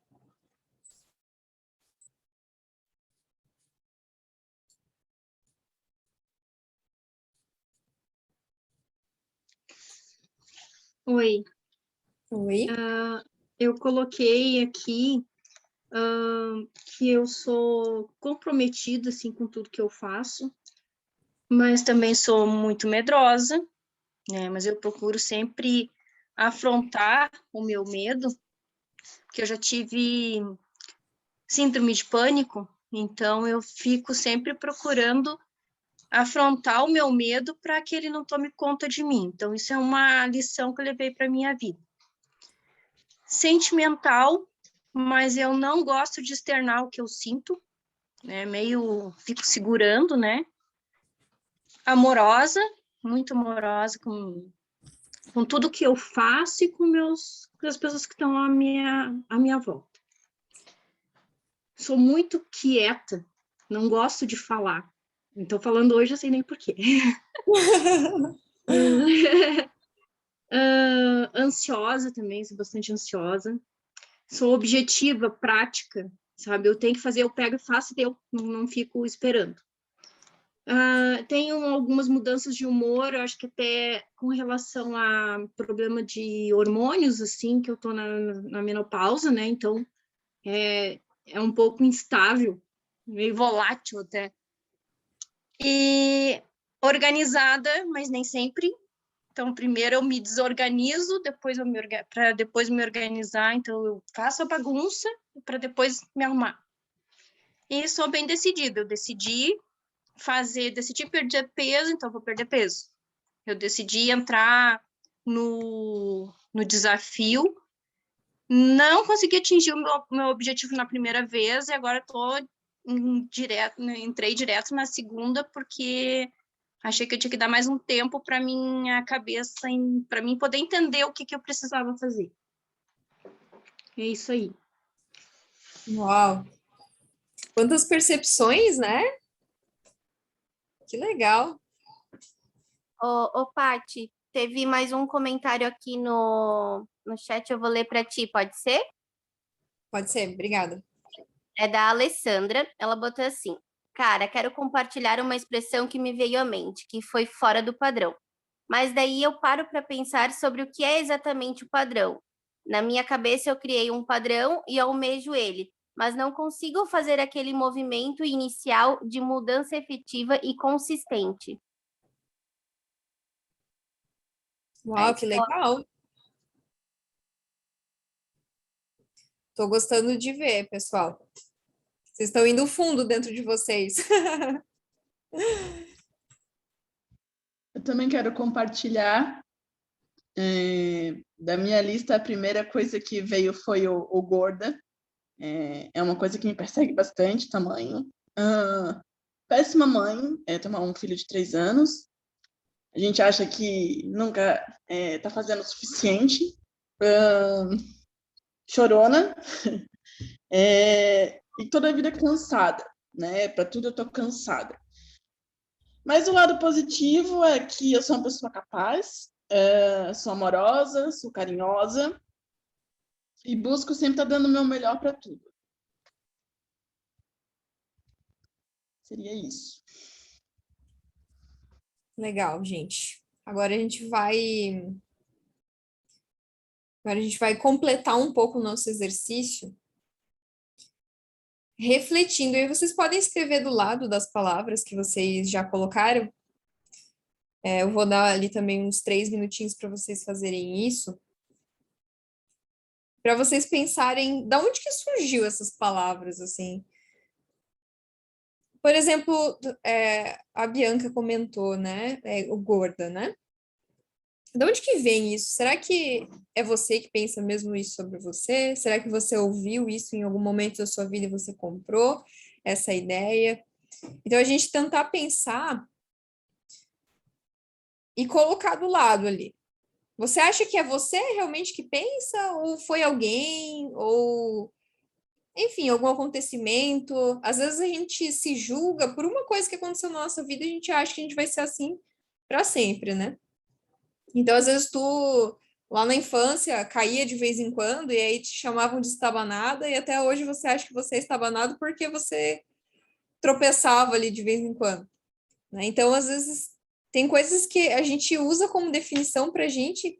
Speaker 5: Oi,
Speaker 4: Oi.
Speaker 5: eu coloquei aqui que eu sou comprometida assim com tudo que eu faço, mas também sou muito medrosa, né? Mas eu procuro sempre afrontar o meu medo, porque eu já tive síndrome de pânico, então eu fico sempre procurando afrontar o meu medo para que ele não tome conta de mim. Então isso é uma lição que eu levei para minha vida. Sentimental, mas eu não gosto de externar o que eu sinto, né? Fico segurando, né? Amorosa, muito amorosa com tudo que eu faço e com as pessoas que estão à minha volta. Sou muito quieta, não gosto de falar. Então, falando hoje, eu sei nem porquê. Ansiosa também, sou bastante ansiosa. Sou objetiva, prática, sabe? Eu tenho que fazer, eu pego e faço e eu não fico esperando. Tenho algumas mudanças de humor, eu acho que até com relação a problema de hormônios, assim, que eu tô na menopausa, né? Então, é um pouco instável, meio volátil até. E organizada, mas nem sempre. Então, primeiro eu me desorganizo, para depois me organizar. Então, eu faço a bagunça para depois me arrumar. E sou bem decidida. Eu decidi perder peso, então vou perder peso. Eu decidi entrar no desafio. Não consegui atingir o meu objetivo na primeira vez e agora entrei direto na segunda porque achei que eu tinha que dar mais um tempo para minha cabeça, para mim poder entender o que eu precisava fazer. É isso aí.
Speaker 4: Uau! Quantas percepções, né? Que legal.
Speaker 2: Ô, Paty, teve mais um comentário aqui no chat, eu vou ler para ti, pode ser?
Speaker 4: Pode ser, obrigada.
Speaker 2: É da Alessandra. Ela botou assim: cara, quero compartilhar uma expressão que me veio à mente, que foi fora do padrão. Mas daí eu paro para pensar sobre o que é exatamente o padrão. Na minha cabeça eu criei um padrão e almejo ele, mas não consigo fazer aquele movimento inicial de mudança efetiva e consistente. É
Speaker 4: Uau,
Speaker 2: isso
Speaker 4: que
Speaker 2: que ela-
Speaker 4: legal. Tô gostando de ver, pessoal. Vocês estão indo fundo dentro de vocês.
Speaker 3: Eu também quero compartilhar da minha lista. A primeira coisa que veio foi o gorda. É uma coisa que me persegue bastante, tamanho. Péssima mãe, tomar um filho de 3 anos. A gente acha que nunca está fazendo o suficiente. Chorona. E toda a vida cansada, né? Para tudo eu tô cansada. Mas o lado positivo é que eu sou uma pessoa capaz, sou amorosa, sou carinhosa e busco sempre estar dando o meu melhor para tudo. Seria isso.
Speaker 4: Legal, gente. Agora a gente vai completar um pouco o nosso exercício, refletindo. E vocês podem escrever do lado das palavras que vocês já colocaram. Eu vou dar ali também uns 3 minutinhos para vocês fazerem isso, para vocês pensarem de onde que surgiu essas palavras, assim. Por exemplo, a Bianca comentou, né? O gorda, né? De onde que vem isso? Será que é você que pensa mesmo isso sobre você? Será que você ouviu isso em algum momento da sua vida e você comprou essa ideia? Então, a gente tentar pensar e colocar do lado ali. Você acha que é você realmente que pensa? Ou foi alguém? Ou, enfim, algum acontecimento? Às vezes a gente se julga por uma coisa que aconteceu na nossa vida e a gente acha que a gente vai ser assim para sempre, né? Então, às vezes, tu, lá na infância, caía de vez em quando e aí te chamavam de estabanada e até hoje você acha que você é estabanado porque você tropeçava ali de vez em quando, né? Então, às vezes, tem coisas que a gente usa como definição pra gente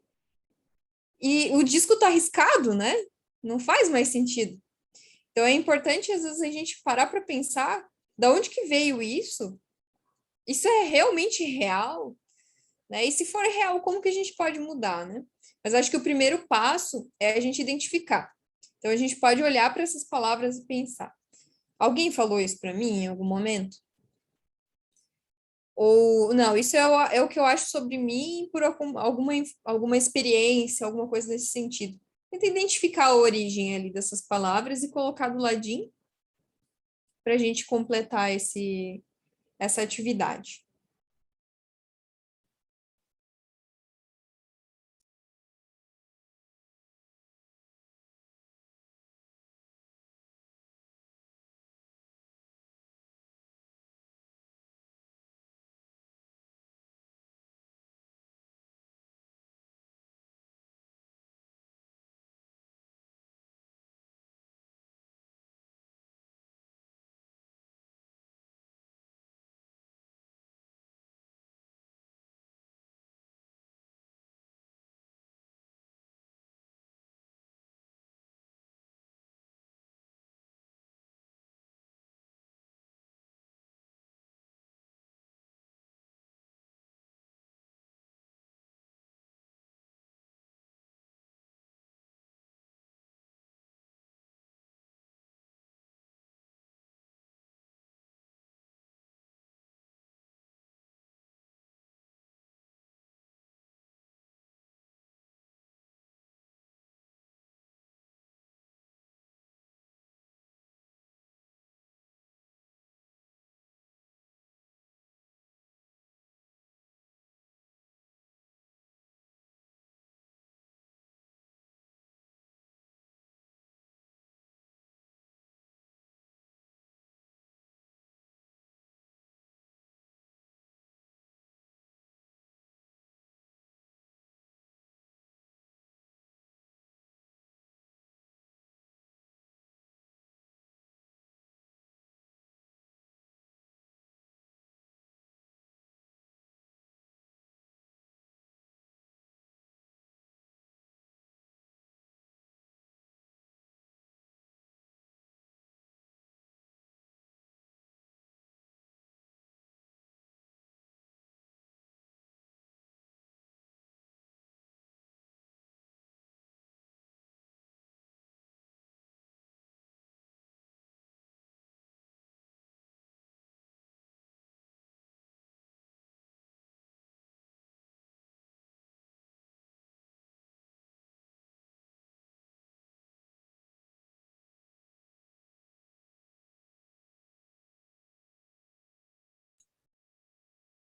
Speaker 4: e o disco tá riscado, né? Não faz mais sentido. Então, é importante, às vezes, a gente parar para pensar da onde que veio isso? Isso é realmente real? Né? E se for real, como que a gente pode mudar, né? Mas acho que o primeiro passo é a gente identificar. Então a gente pode olhar para essas palavras e pensar: alguém falou isso para mim em algum momento? Ou não, isso é o que eu acho sobre mim por alguma experiência, alguma coisa nesse sentido. Tenta identificar a origem ali dessas palavras e colocar do ladinho para a gente completar essa atividade.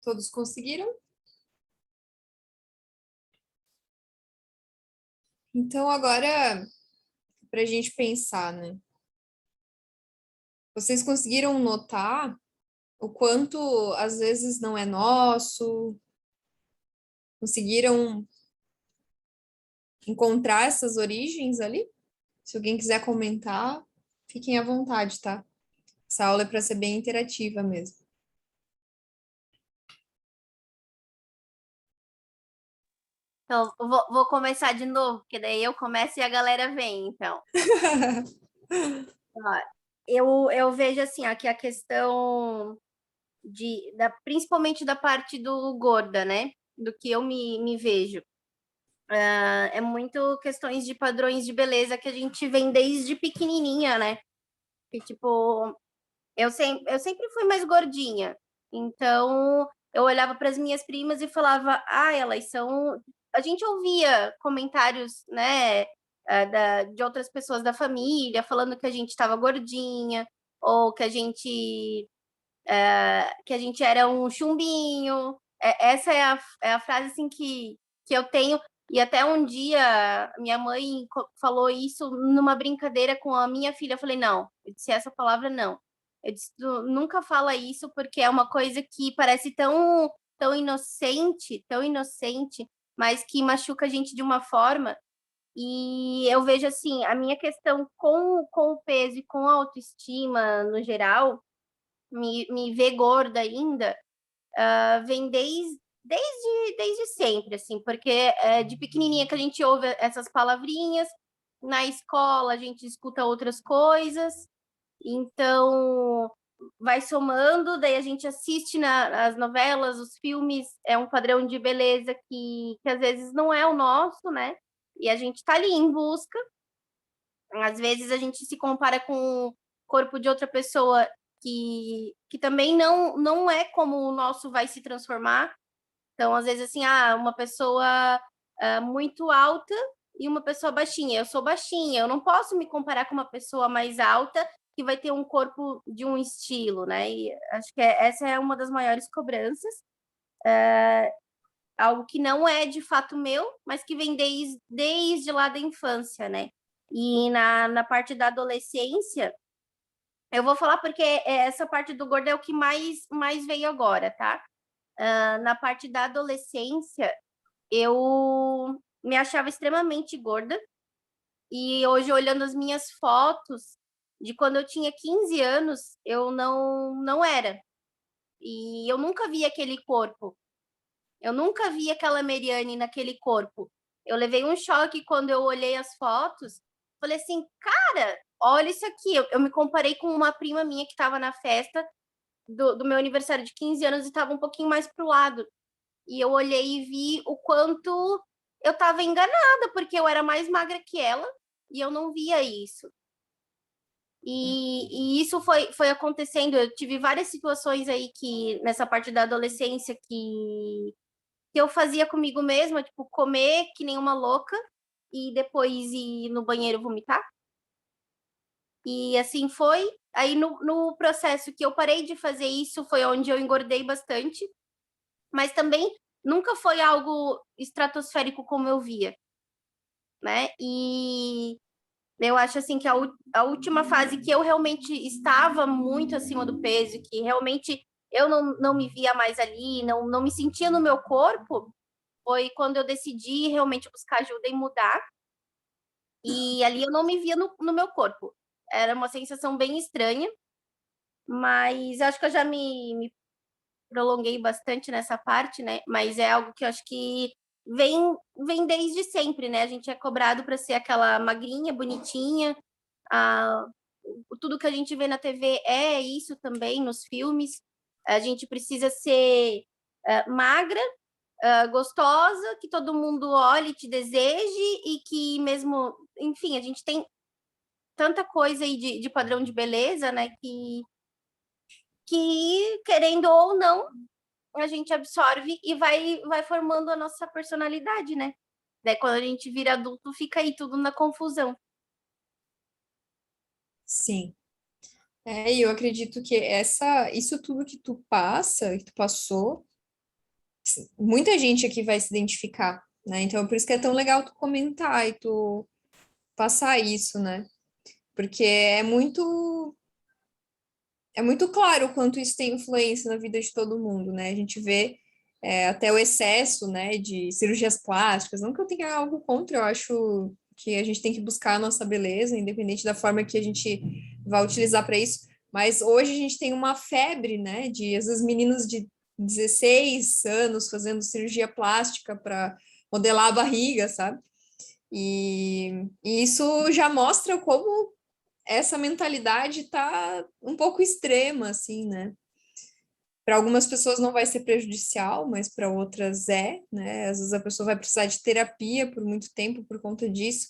Speaker 4: Todos conseguiram? Então, agora, para a gente pensar, né? Vocês conseguiram notar o quanto às vezes não é nosso? Conseguiram encontrar essas origens ali? Se alguém quiser comentar, fiquem à vontade, tá? Essa aula é para ser bem interativa mesmo.
Speaker 2: Então, vou começar de novo, porque daí eu começo e a galera vem, então. Ó, eu vejo assim, ó, que a questão principalmente da parte do gorda, né? Do que eu me vejo. É muito questões de padrões de beleza que a gente vem desde pequenininha, né? Que, tipo, eu sempre fui mais gordinha. Então, eu olhava para as minhas primas e falava, elas são. A gente ouvia comentários, né, de outras pessoas da família falando que a gente estava gordinha, ou que a gente era um chumbinho. Essa é a frase assim que eu tenho. E até um dia minha mãe falou isso numa brincadeira com a minha filha. Eu falei, não, eu disse essa palavra não. Eu disse, tu nunca fala isso porque é uma coisa que parece tão inocente, mas que machuca a gente de uma forma. E eu vejo assim, a minha questão com o peso e com a autoestima no geral, me ver gorda ainda, vem desde sempre, assim, porque é de pequenininha que a gente ouve essas palavrinhas, na escola a gente escuta outras coisas, então vai somando, daí a gente assiste as novelas, os filmes, é um padrão de beleza que às vezes não é o nosso, né? E a gente tá ali em busca. Às vezes a gente se compara com o corpo de outra pessoa que também não é como o nosso vai se transformar. Então, às vezes, assim, uma pessoa muito alta e uma pessoa baixinha. Eu sou baixinha, eu não posso me comparar com uma pessoa mais alta que vai ter um corpo de um estilo, né? E acho que essa é uma das maiores cobranças. Algo que não é de fato meu, mas que vem desde lá da infância, né? E na parte da adolescência, eu vou falar porque essa parte do gordo é o que mais veio agora, tá? Na parte da adolescência, eu me achava extremamente gorda. E hoje, olhando as minhas fotos de quando eu tinha 15 anos, eu não era. E eu nunca vi aquele corpo. Eu nunca vi aquela Meriane naquele corpo. Eu levei um choque quando eu olhei as fotos. Falei assim, cara, olha isso aqui. Eu me comparei com uma prima minha que estava na festa do meu aniversário de 15 anos e estava um pouquinho mais pro lado. E eu olhei e vi o quanto eu estava enganada, porque eu era mais magra que ela e eu não via isso. E isso foi acontecendo. Eu tive várias situações aí que, nessa parte da adolescência, que eu fazia comigo mesma, tipo, comer que nem uma louca e depois ir no banheiro vomitar. E assim foi. Aí no processo que eu parei de fazer isso foi onde eu engordei bastante, mas também nunca foi algo estratosférico como eu via, né? E eu acho assim que a última fase que eu realmente estava muito acima do peso, que realmente eu não me via mais ali, não me sentia no meu corpo, foi quando eu decidi realmente buscar ajuda e mudar. E ali eu não me via no meu corpo. Era uma sensação bem estranha, mas acho que eu já me prolonguei bastante nessa parte, né? Mas é algo que eu acho que vem desde sempre, né? A gente é cobrado para ser aquela magrinha, bonitinha. Ah, tudo que a gente vê na TV é isso também, nos filmes. A gente precisa ser magra, gostosa, que todo mundo olhe e te deseje e que mesmo, enfim, a gente tem tanta coisa aí de padrão de beleza, né, que querendo ou não, a gente absorve e vai formando a nossa personalidade, né? Daí quando a gente vira adulto, fica aí tudo na confusão.
Speaker 4: Sim. E eu acredito que isso tudo que tu passa, que tu passou, muita gente aqui vai se identificar, né? Então, por isso que é tão legal tu comentar e tu passar isso, né? Porque é muito claro o quanto isso tem influência na vida de todo mundo, né? A gente vê até o excesso, né, de cirurgias plásticas. Não que eu tenha algo contra, eu acho que a gente tem que buscar a nossa beleza, independente da forma que a gente vai utilizar para isso. Mas hoje a gente tem uma febre, né, de às vezes meninos de 16 anos fazendo cirurgia plástica para modelar a barriga, sabe? E isso já mostra como essa mentalidade está um pouco extrema, assim, né? Para algumas pessoas não vai ser prejudicial, mas para outras né? Às vezes a pessoa vai precisar de terapia por muito tempo por conta disso.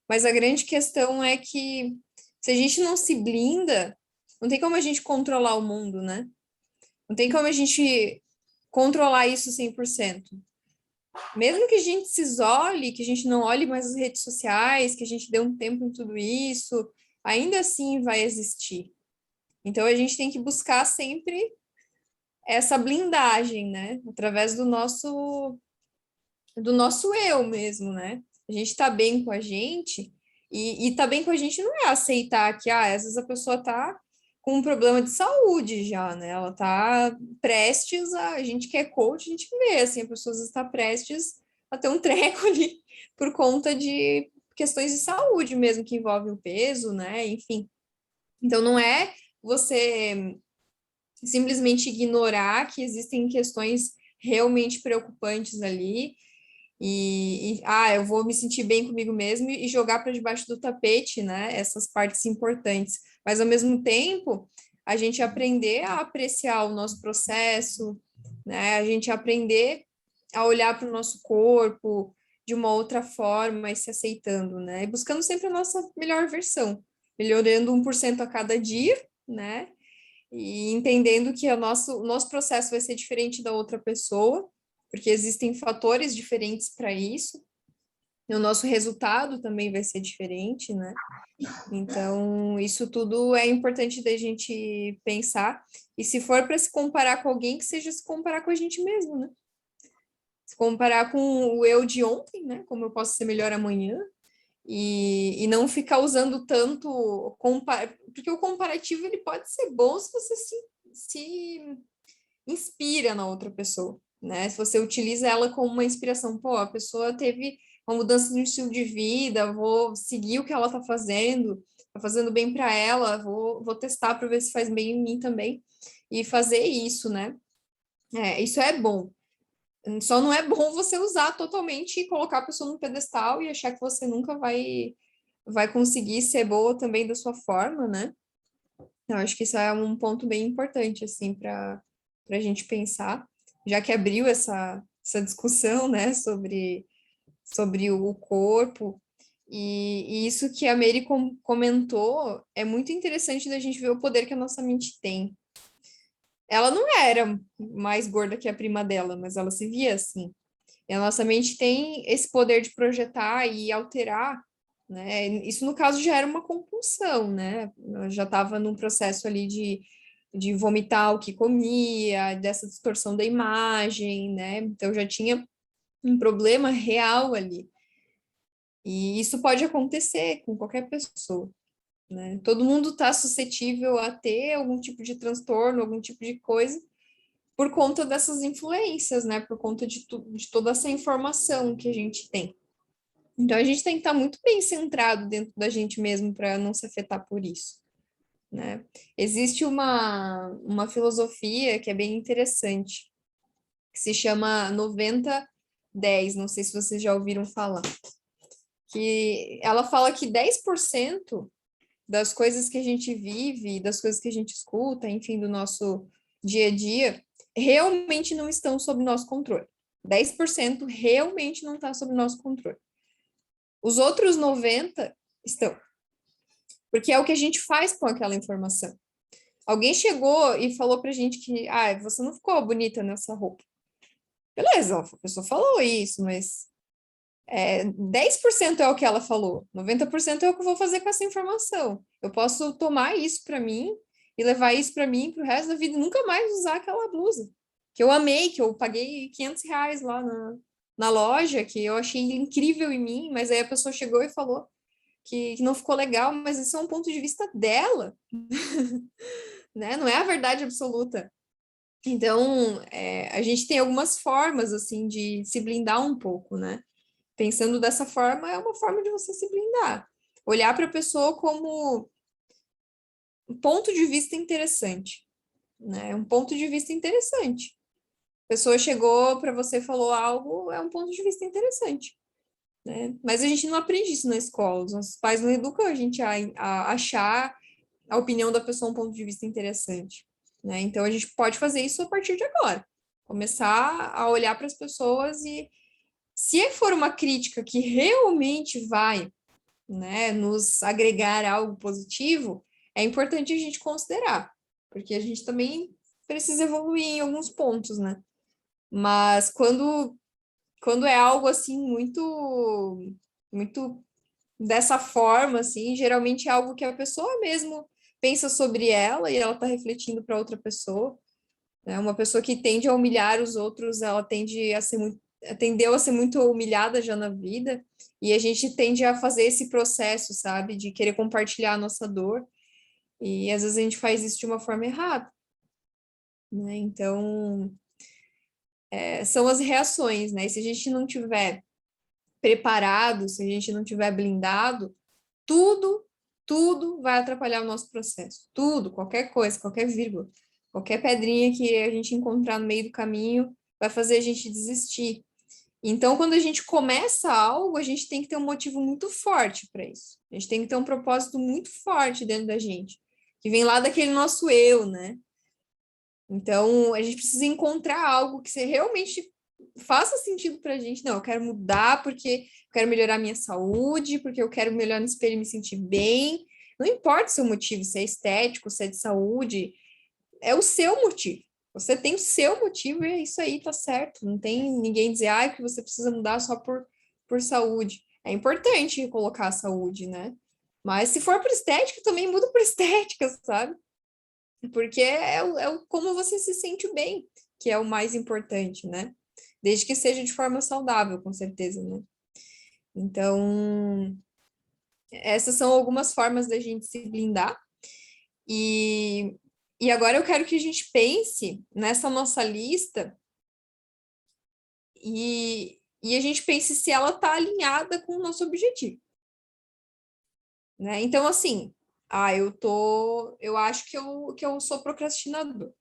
Speaker 4: Mas a grande questão é que se a gente não se blinda, não tem como a gente controlar o mundo, né? Não tem como a gente controlar isso 100%. Mesmo que a gente se isole, que a gente não olhe mais as redes sociais, que a gente dê um tempo em tudo isso, ainda assim vai existir. Então a gente tem que buscar sempre essa blindagem, né? Através do nosso eu mesmo, né? A gente tá bem com a gente e tá bem com a gente não é aceitar que às vezes a pessoa tá com um problema de saúde já, né? Ela tá prestes a gente que é coach, a gente vê assim, a pessoa está prestes a ter um treco ali por conta de questões de saúde mesmo que envolvem o peso, né? Enfim. Então não é você simplesmente ignorar que existem questões realmente preocupantes ali eu vou me sentir bem comigo mesmo e jogar para debaixo do tapete, né, essas partes importantes. Mas ao mesmo tempo, a gente aprender a apreciar o nosso processo, né, a gente aprender a olhar para o nosso corpo de uma outra forma e se aceitando, né, e buscando sempre a nossa melhor versão, melhorando 1% a cada dia, né, e entendendo que o nosso processo vai ser diferente da outra pessoa, porque existem fatores diferentes para isso, e o nosso resultado também vai ser diferente, né? Então, isso tudo é importante da gente pensar, e se for para se comparar com alguém, que seja se comparar com a gente mesmo, né? Se comparar com o eu de ontem, né? Como eu posso ser melhor amanhã, e não ficar usando tanto porque o comparativo ele pode ser bom se você se inspira na outra pessoa, né? Se você utiliza ela como uma inspiração, pô, a pessoa teve uma mudança no estilo de vida, vou seguir o que ela tá fazendo bem para ela, vou testar para ver se faz bem em mim também e fazer isso, né? Isso é bom. Só não é bom você usar totalmente e colocar a pessoa no pedestal e achar que você nunca vai conseguir ser boa também da sua forma, né? Eu acho que isso é um ponto bem importante, assim, para a gente pensar, já que abriu essa discussão, né, sobre o corpo, e isso que a Mary comentou é muito interessante da gente ver o poder que a nossa mente tem. Ela não era mais gorda que a prima dela, mas ela se via assim. E a nossa mente tem esse poder de projetar e alterar, né? Isso, no caso, já era uma compulsão, né? Eu já estava num processo ali de vomitar o que comia, dessa distorção da imagem, né? Então, já tinha um problema real ali. E isso pode acontecer com qualquer pessoa, né? Todo mundo está suscetível a ter algum tipo de transtorno, algum tipo de coisa, por conta dessas influências, né? Por conta de toda essa informação que a gente tem. Então, a gente tem que estar muito bem centrado dentro da gente mesmo para não se afetar por isso, né? Existe uma filosofia que é bem interessante, que se chama 90-10, não sei se vocês já ouviram falar, que ela fala que 10% das coisas que a gente vive, das coisas que a gente escuta, enfim, do nosso dia a dia, realmente não estão sob nosso controle. 10% realmente não está sob nosso controle. Os outros 90% estão. Porque é o que a gente faz com aquela informação. Alguém chegou e falou pra gente que, você não ficou bonita nessa roupa. Beleza, a pessoa falou isso, mas 10% é o que ela falou, 90% é o que eu vou fazer com essa informação. Eu posso tomar isso para mim e levar isso para mim para o resto da vida e nunca mais usar aquela blusa. que eu amei, que eu paguei R$ 500 lá na loja, que eu achei incrível em mim, mas aí a pessoa chegou e falou que não ficou legal, mas esse é um ponto de vista dela, né? Não é a verdade absoluta. Então, a gente tem algumas formas, assim, de se blindar um pouco, né? Pensando dessa forma, é uma forma de você se blindar. Olhar para a pessoa como um ponto de vista interessante, né? Um ponto de vista interessante. A pessoa chegou para você e falou algo, é um ponto de vista interessante, né? Mas a gente não aprende isso na escola. Os nossos pais não educam a gente a achar a opinião da pessoa um ponto de vista interessante, né? Então a gente pode fazer isso a partir de agora. Começar a olhar para as pessoas e se for uma crítica que realmente vai, né, nos agregar algo positivo, é importante a gente considerar, porque a gente também precisa evoluir em alguns pontos, né? Mas quando é algo assim muito dessa forma, assim, geralmente é algo que a pessoa mesmo pensa sobre ela e ela está refletindo para outra pessoa, né? Uma pessoa que tende a humilhar os outros, ela tendeu a ser muito humilhada já na vida, e a gente tende a fazer esse processo, sabe, de querer compartilhar a nossa dor, e às vezes a gente faz isso de uma forma errada, né? Então, são as reações, né? E se a gente não tiver preparado, se a gente não tiver blindado, tudo vai atrapalhar o nosso processo. Tudo, qualquer coisa, qualquer vírgula, qualquer pedrinha que a gente encontrar no meio do caminho vai fazer a gente desistir. Então, quando a gente começa algo, a gente tem que ter um motivo muito forte para isso. A gente tem que ter um propósito muito forte dentro da gente, que vem lá daquele nosso eu, né? Então, a gente precisa encontrar algo que realmente faça sentido para a gente. Não, eu quero mudar porque eu quero melhorar minha saúde, porque eu quero me olhar no espelho e me sentir bem. Não importa o seu motivo, se é estético, se é de saúde, é o seu motivo. Você tem o seu motivo e é isso aí, tá certo. Não tem ninguém dizer, que você precisa mudar só por saúde. É importante colocar a saúde, né? Mas se for por estética, também muda por estética, sabe? Porque como você se sente bem, que é o mais importante, né? Desde que seja de forma saudável, com certeza, né? Então, essas são algumas formas da gente se blindar. E agora eu quero que a gente pense nessa nossa lista e a gente pense se ela está alinhada com o nosso objetivo, né? Então, assim, eu acho que eu sou procrastinador.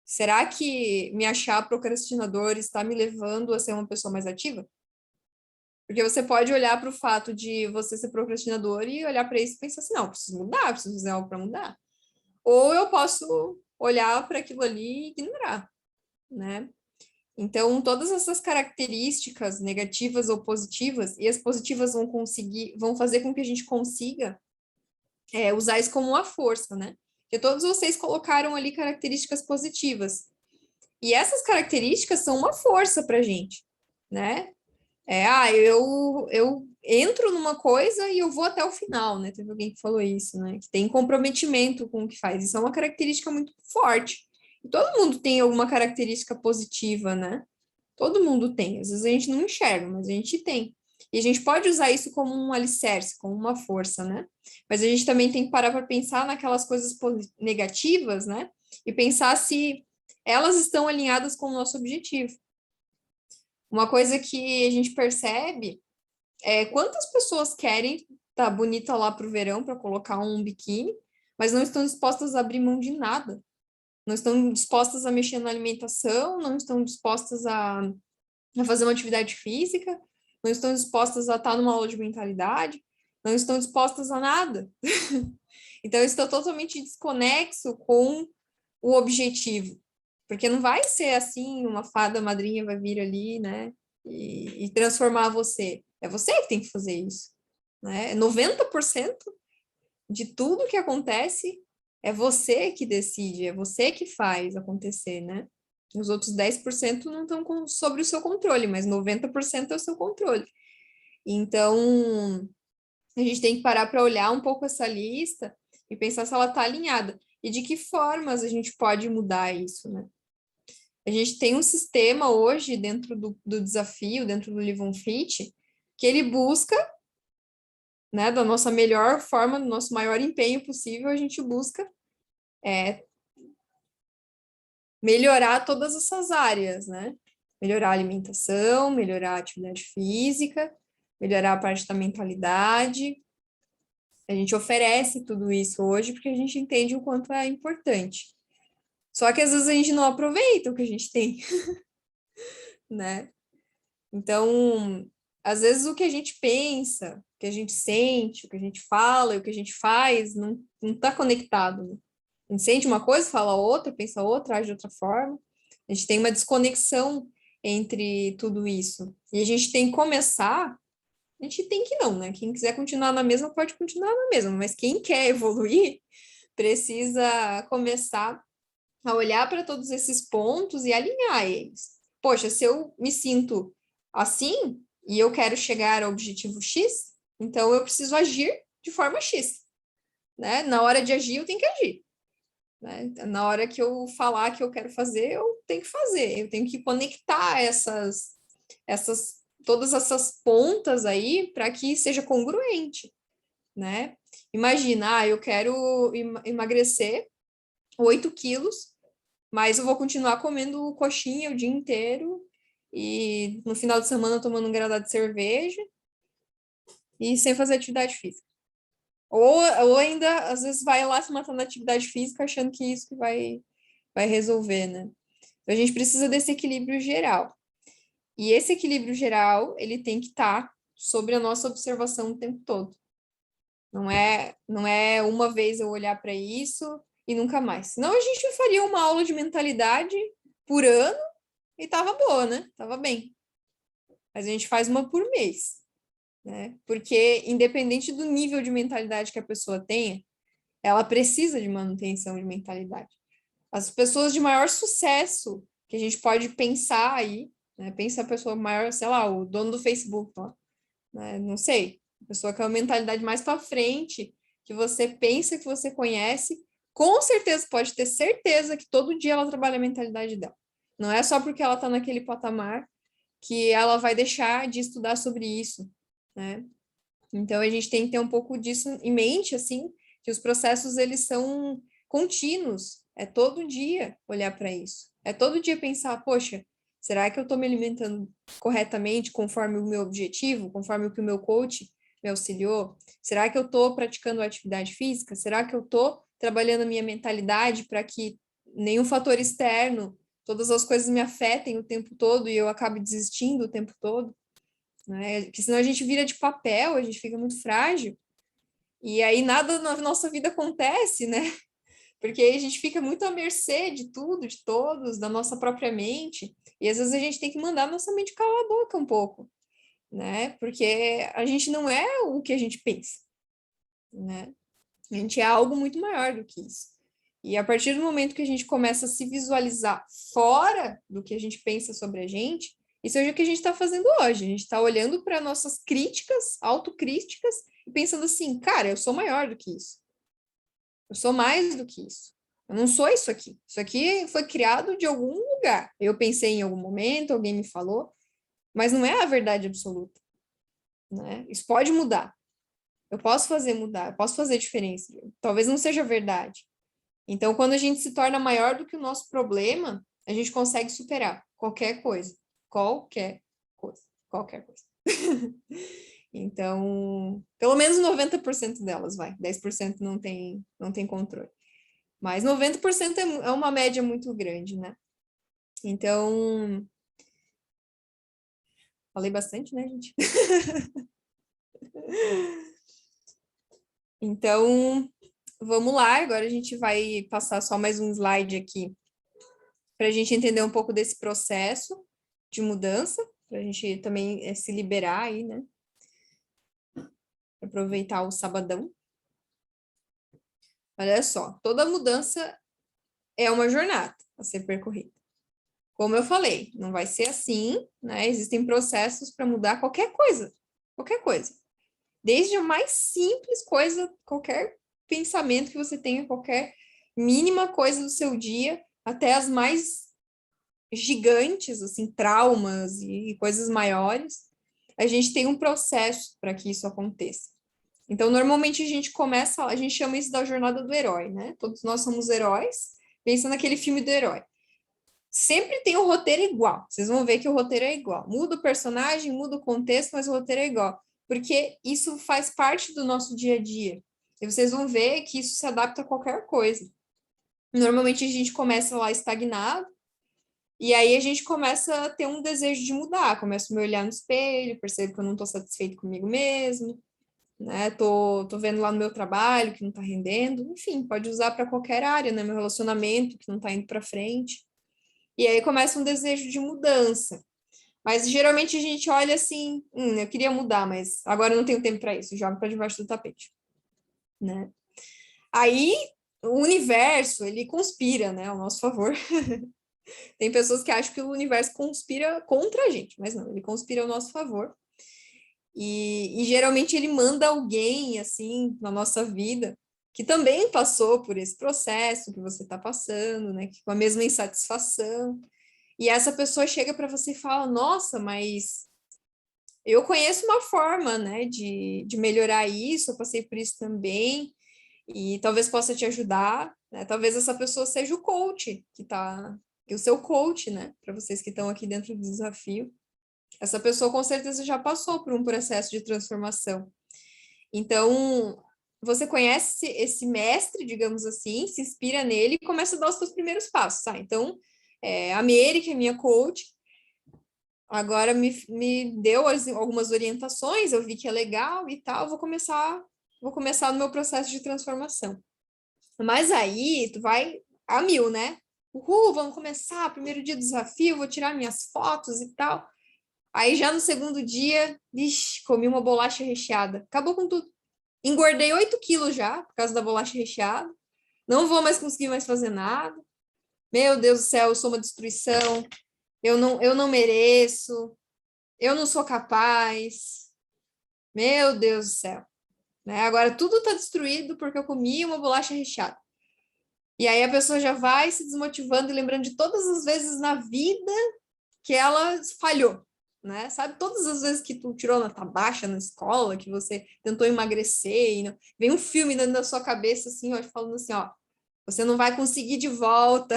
Speaker 4: Será que me achar procrastinador está me levando a ser uma pessoa mais ativa? Porque você pode olhar para o fato de você ser procrastinador e olhar para isso e pensar assim, não, preciso mudar, preciso fazer algo para mudar. Ou eu posso olhar para aquilo ali e ignorar, né? Então, todas essas características negativas ou positivas, e as positivas vão fazer com que a gente consiga usar isso como uma força, né? Porque todos vocês colocaram ali características positivas. E essas características são uma força para a gente, né? Eu entro numa coisa e eu vou até o final, né? Teve alguém que falou isso, né? Que tem comprometimento com o que faz. Isso é uma característica muito forte. E todo mundo tem alguma característica positiva, né? Todo mundo tem. Às vezes a gente não enxerga, mas a gente tem. E a gente pode usar isso como um alicerce, como uma força, né? Mas a gente também tem que parar para pensar naquelas coisas negativas, né? E pensar se elas estão alinhadas com o nosso objetivo. Uma coisa que a gente percebe é quantas pessoas querem estar bonita lá para o verão para colocar um biquíni, mas não estão dispostas a abrir mão de nada. Não estão dispostas a mexer na alimentação, não estão dispostas a fazer uma atividade física, não estão dispostas a estar numa aula de mentalidade, não estão dispostas a nada. Então, estou totalmente desconexo com o objetivo. Porque não vai ser assim, uma fada madrinha vai vir ali, né, e transformar você. É você que tem que fazer isso, né? 90% de tudo que acontece é você que decide, é você que faz acontecer, né? Os outros 10% não estão sobre o seu controle, mas 90% é o seu controle. Então, a gente tem que parar para olhar um pouco essa lista e pensar se ela está alinhada. E de que formas a gente pode mudar isso, né? A gente tem um sistema hoje dentro do desafio, dentro do Live on Fit, que ele busca, né, da nossa melhor forma, do nosso maior empenho possível, a gente busca melhorar todas essas áreas, né? Melhorar a alimentação, melhorar a atividade física, melhorar a parte da mentalidade. A gente oferece tudo isso hoje porque a gente entende o quanto é importante. Só que às vezes a gente não aproveita o que a gente tem, né? Então, às vezes o que a gente pensa, o que a gente sente, o que a gente fala e o que a gente faz não está conectado, né? A gente sente uma coisa, fala outra, pensa outra, age de outra forma. A gente tem uma desconexão entre tudo isso. E a gente tem que começar, a gente tem que não, né? Quem quiser continuar na mesma, pode continuar na mesma, mas quem quer evoluir, precisa começar a olhar para todos esses pontos e alinhar eles. Poxa, se eu me sinto assim e eu quero chegar ao objetivo X, então eu preciso agir de forma X, né? Na hora de agir, eu tenho que agir, né? Na hora que eu falar que eu quero fazer, eu tenho que fazer. Eu tenho que conectar todas essas pontas aí para que seja congruente, né? Imagina, eu quero emagrecer 8 quilos, mas eu vou continuar comendo coxinha o dia inteiro e no final de semana tomando um gradado de cerveja e sem fazer atividade física. Ou ainda, às vezes, vai lá se matar na atividade física achando que isso que vai resolver, né? Então, a gente precisa desse equilíbrio geral. E esse equilíbrio geral, ele tem que estar sobre a nossa observação o tempo todo. Não é uma vez eu olhar para isso e nunca mais. Senão a gente faria uma aula de mentalidade por ano e tava boa, né? Tava bem. Mas a gente faz uma por mês, né? Porque independente do nível de mentalidade que a pessoa tenha, ela precisa de manutenção de mentalidade. As pessoas de maior sucesso que a gente pode pensar aí, né? Pensa a pessoa maior, sei lá, o dono do Facebook, né? Não sei, a pessoa com a mentalidade mais para frente, que você pensa que você conhece, com certeza, pode ter certeza que todo dia ela trabalha a mentalidade dela. Não é só porque ela está naquele patamar que ela vai deixar de estudar sobre isso, né? Então, a gente tem que ter um pouco disso em mente, assim, que os processos, eles são contínuos, é todo dia olhar para isso, é todo dia pensar, poxa, será que eu estou me alimentando corretamente, conforme o meu objetivo, conforme o que o meu coach me auxiliou? Será que eu estou praticando atividade física? Será que eu estou trabalhando a minha mentalidade para que nenhum fator externo, todas as coisas me afetem o tempo todo e eu acabe desistindo o tempo todo? Né? Porque senão a gente vira de papel, a gente fica muito frágil, e aí nada na nossa vida acontece, né? Porque aí a gente fica muito à mercê de tudo, de todos, da nossa própria mente, e às vezes a gente tem que mandar a nossa mente calar a boca um pouco, né? Porque a gente não é o que a gente pensa, né? A gente é algo muito maior do que isso. E a partir do momento que a gente começa a se visualizar fora do que a gente pensa sobre a gente, isso é o que a gente está fazendo hoje. A gente está olhando para nossas críticas, autocríticas, e pensando assim, cara, eu sou maior do que isso. Eu sou mais do que isso. Eu não sou isso aqui. Isso aqui foi criado de algum lugar. Eu pensei em algum momento, alguém me falou, mas não é a verdade absoluta, né? Isso pode mudar. Eu posso fazer mudar, eu posso fazer diferença. Talvez não seja verdade. Então, quando a gente se torna maior do que o nosso problema, a gente consegue superar qualquer coisa. Qualquer coisa. Qualquer coisa. Então, pelo menos 90% delas, vai. 10% não tem controle. Mas 90% é uma média muito grande, né? Então, falei bastante, né, gente? Então, vamos lá. Agora a gente vai passar só mais um slide aqui para a gente entender um pouco desse processo de mudança, para a gente também se liberar aí, né? Aproveitar o sabadão. Olha só, toda mudança é uma jornada a ser percorrida. Como eu falei, não vai ser assim, né? Existem processos para mudar qualquer coisa. Desde a mais simples coisa, qualquer pensamento que você tenha, qualquer mínima coisa do seu dia, até as mais gigantes, assim, traumas e coisas maiores, a gente tem um processo para que isso aconteça. Então, normalmente a gente começa, a gente chama isso da jornada do herói, né? Todos nós somos heróis, pensa naquele filme do herói. Sempre tem um roteiro igual, vocês vão ver que o roteiro é igual. Muda o personagem, muda o contexto, mas o roteiro é igual, porque isso faz parte do nosso dia a dia. E vocês vão ver que isso se adapta a qualquer coisa. Normalmente a gente começa lá estagnado, e aí a gente começa a ter um desejo de mudar, começo a me olhar no espelho, percebo que eu não estou satisfeito comigo mesmo, né? Tô vendo lá no meu trabalho que não está rendendo, enfim, pode usar para qualquer área, né? Meu relacionamento que não está indo para frente. E aí começa um desejo de mudança. Mas geralmente a gente olha assim, eu queria mudar, mas agora eu não tenho tempo para isso, joga para debaixo do tapete, né? Aí o universo, ele conspira, né, ao nosso favor. Tem pessoas que acham que o universo conspira contra a gente, mas não, ele conspira ao nosso favor. E geralmente ele manda alguém, assim, na nossa vida, que também passou por esse processo que você está passando, né, que com a mesma insatisfação. E essa pessoa chega para você e fala: Nossa, mas eu conheço uma forma, né, de melhorar isso, eu passei por isso também, e talvez possa te ajudar, né? Talvez essa pessoa seja o coach, o seu coach, né, para vocês que estão aqui dentro do desafio. Essa pessoa com certeza já passou por um processo de transformação. Então, você conhece esse mestre, digamos assim, se inspira nele e começa a dar os seus primeiros passos, tá? Então, a Mary, que é minha coach, agora me deu algumas orientações, eu vi que é legal e tal, vou começar no meu processo de transformação. Mas aí, tu vai a mil, né? Uhul, vamos começar, primeiro dia do desafio, vou tirar minhas fotos e tal. Aí já no segundo dia, comi uma bolacha recheada. Acabou com tudo. Engordei 8 quilos já, por causa da bolacha recheada. Não vou mais conseguir mais fazer nada. Meu Deus do céu, eu sou uma destruição. Eu não mereço. Eu não sou capaz. Meu Deus do céu. Né? Agora tudo está destruído porque eu comi uma bolacha recheada. E aí a pessoa já vai se desmotivando e lembrando de todas as vezes na vida que ela falhou. Né? Sabe, todas as vezes que tu tirou nota baixa na escola, que você tentou emagrecer, e não... vem um filme dentro da sua cabeça, assim, ó, falando assim, ó, você não vai conseguir de volta.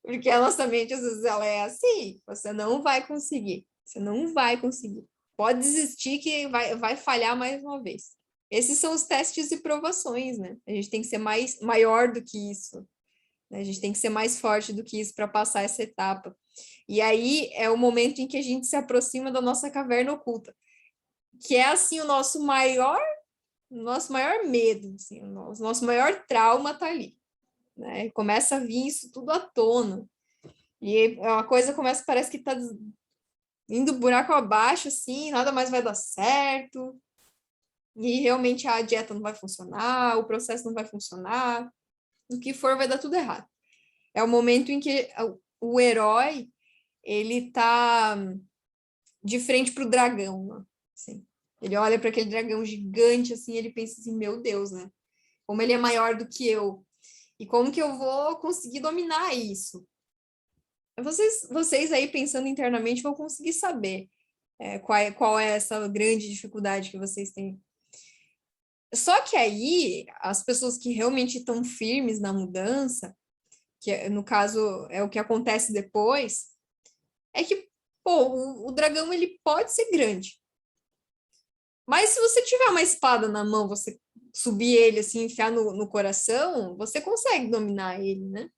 Speaker 4: Porque a nossa mente, às vezes, ela é assim, você não vai conseguir, você não vai conseguir. Pode desistir que vai falhar mais uma vez. Esses são os testes e provações, né? A gente tem que ser maior do que isso. Né? A gente tem que ser mais forte do que isso para passar essa etapa. E aí é o momento em que a gente se aproxima da nossa caverna oculta, que é assim o nosso maior medo, assim, o nosso maior trauma está ali, né? Começa a vir isso tudo à tona. E a coisa começa, parece que está indo buraco abaixo, assim, nada mais vai dar certo. E realmente a dieta não vai funcionar, o processo não vai funcionar, o que for vai dar tudo errado. É o momento em que o herói ele tá de frente para o dragão, assim. Ele olha para aquele dragão gigante, assim, ele pensa assim, meu Deus, né? Como ele é maior do que eu. E como que eu vou conseguir dominar isso? Vocês aí pensando internamente vão conseguir saber qual é essa grande dificuldade que vocês têm. Só que aí, as pessoas que realmente estão firmes na mudança, que no caso é o que acontece depois, é que, pô, o dragão ele pode ser grande. Mas se você tiver uma espada na mão, você subir ele assim, enfiar no coração, você consegue dominar ele, né?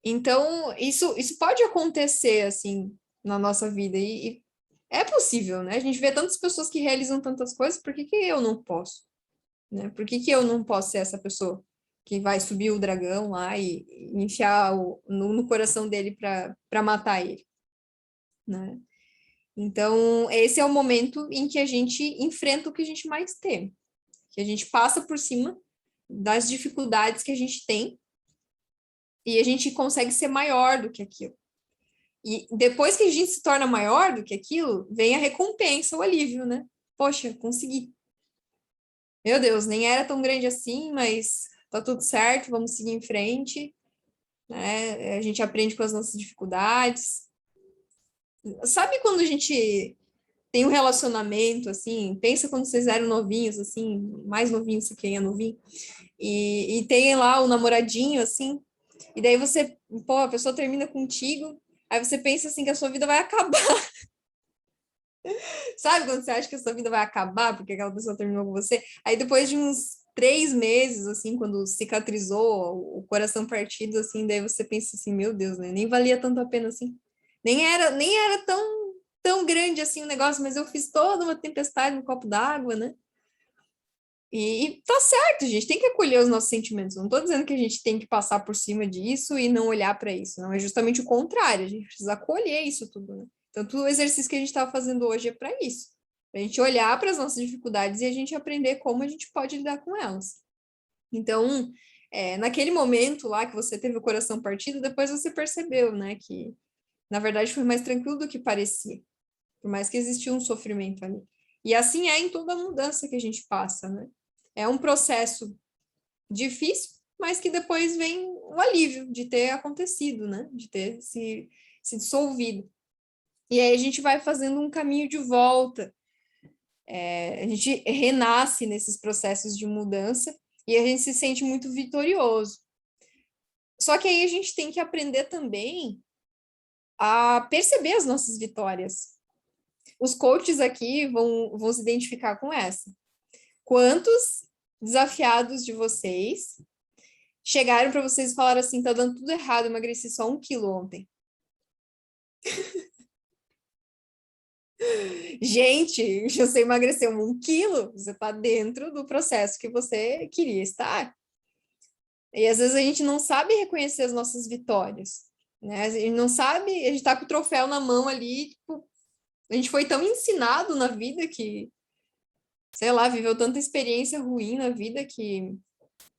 Speaker 4: Então, isso pode acontecer, assim, na nossa vida. E é possível, né? A gente vê tantas pessoas que realizam tantas coisas, por que que eu não posso? Né? Por que que eu não posso ser essa pessoa que vai subir o dragão lá e enfiar no coração dele para matar ele? Né? Então, esse é o momento em que a gente enfrenta o que a gente mais teme. Que a gente passa por cima das dificuldades que a gente tem e a gente consegue ser maior do que aquilo. E depois que a gente se torna maior do que aquilo, vem a recompensa, o alívio, né? Poxa, consegui. Meu Deus, nem era tão grande assim, mas tá tudo certo, vamos seguir em frente. né? A gente aprende com as nossas dificuldades. Sabe quando a gente tem um relacionamento, assim, pensa quando vocês eram novinhos, assim, mais novinhos, se quem é novinho, e tem lá o namoradinho, assim, e daí você, pô, a pessoa termina contigo, aí você pensa, assim, que a sua vida vai acabar. Sabe quando você acha que a sua vida vai acabar porque aquela pessoa terminou com você? Aí depois de uns 3 meses, assim, quando cicatrizou o coração partido, assim, daí você pensa assim, meu Deus, né? Nem valia tanto a pena assim. Nem era tão grande assim o negócio, mas eu fiz toda uma tempestade no copo d'água, né? E tá certo, a gente tem que acolher os nossos sentimentos. Não tô dizendo que a gente tem que passar por cima disso e não olhar para isso, não. É justamente o contrário, a gente precisa acolher isso tudo, né? Tanto o exercício que a gente estava fazendo hoje é para isso. Para a gente olhar para as nossas dificuldades e a gente aprender como a gente pode lidar com elas. Então, naquele momento lá que você teve o coração partido, depois você percebeu, né, que na verdade foi mais tranquilo do que parecia, por mais que existia um sofrimento ali. E assim é em toda mudança que a gente passa, né? É um processo difícil, mas que depois vem o alívio de ter acontecido, né? De ter se dissolvido. E aí a gente vai fazendo um caminho de volta. A gente renasce nesses processos de mudança e a gente se sente muito vitorioso. Só que aí a gente tem que aprender também a perceber as nossas vitórias. Os coaches aqui vão se identificar com essa. Quantos desafiados de vocês chegaram para vocês e falaram assim, tá dando tudo errado, eu emagreci só 1 quilo ontem. Gente, você emagreceu 1 quilo, você está dentro do processo que você queria estar. E às vezes a gente não sabe reconhecer as nossas vitórias, né? A gente não sabe, a gente está com o troféu na mão ali, tipo, a gente foi tão ensinado na vida que, sei lá, viveu tanta experiência ruim na vida que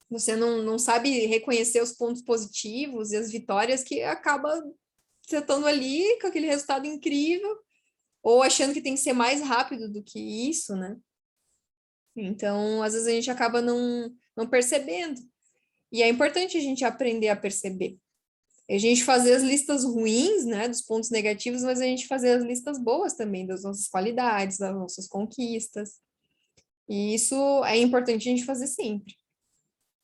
Speaker 4: você não sabe reconhecer os pontos positivos e as vitórias que acaba você estando ali com aquele resultado incrível ou achando que tem que ser mais rápido do que isso, né? Então, às vezes a gente acaba não percebendo. E é importante a gente aprender a perceber. A gente fazer as listas ruins, né, dos pontos negativos, mas a gente fazer as listas boas também, das nossas qualidades, das nossas conquistas. E isso é importante a gente fazer sempre,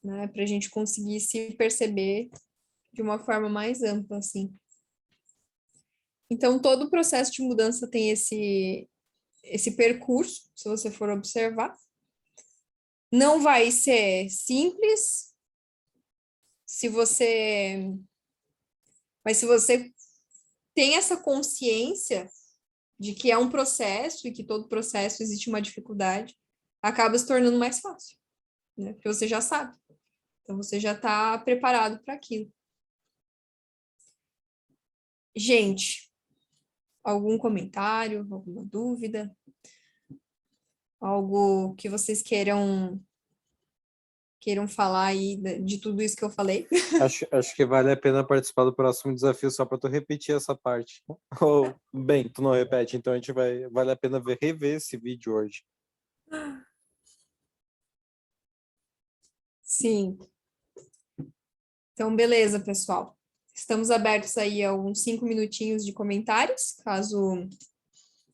Speaker 4: né, para a gente conseguir se perceber de uma forma mais ampla, assim. Então, todo o processo de mudança tem esse percurso, se você for observar. Não vai ser simples se você... Mas se você tem essa consciência de que é um processo e que todo processo existe uma dificuldade, acaba se tornando mais fácil, né? Porque você já sabe. Então, você já está preparado para aquilo. Gente, algum comentário, alguma dúvida? Algo que vocês queiram falar aí de tudo isso que eu falei?
Speaker 1: Acho que vale a pena participar do próximo desafio só para tu repetir essa parte. Ou, bem, tu não repete, então vale a pena rever esse vídeo hoje.
Speaker 4: Sim. Então, beleza, pessoal. Estamos abertos aí a uns 5 minutinhos de comentários, caso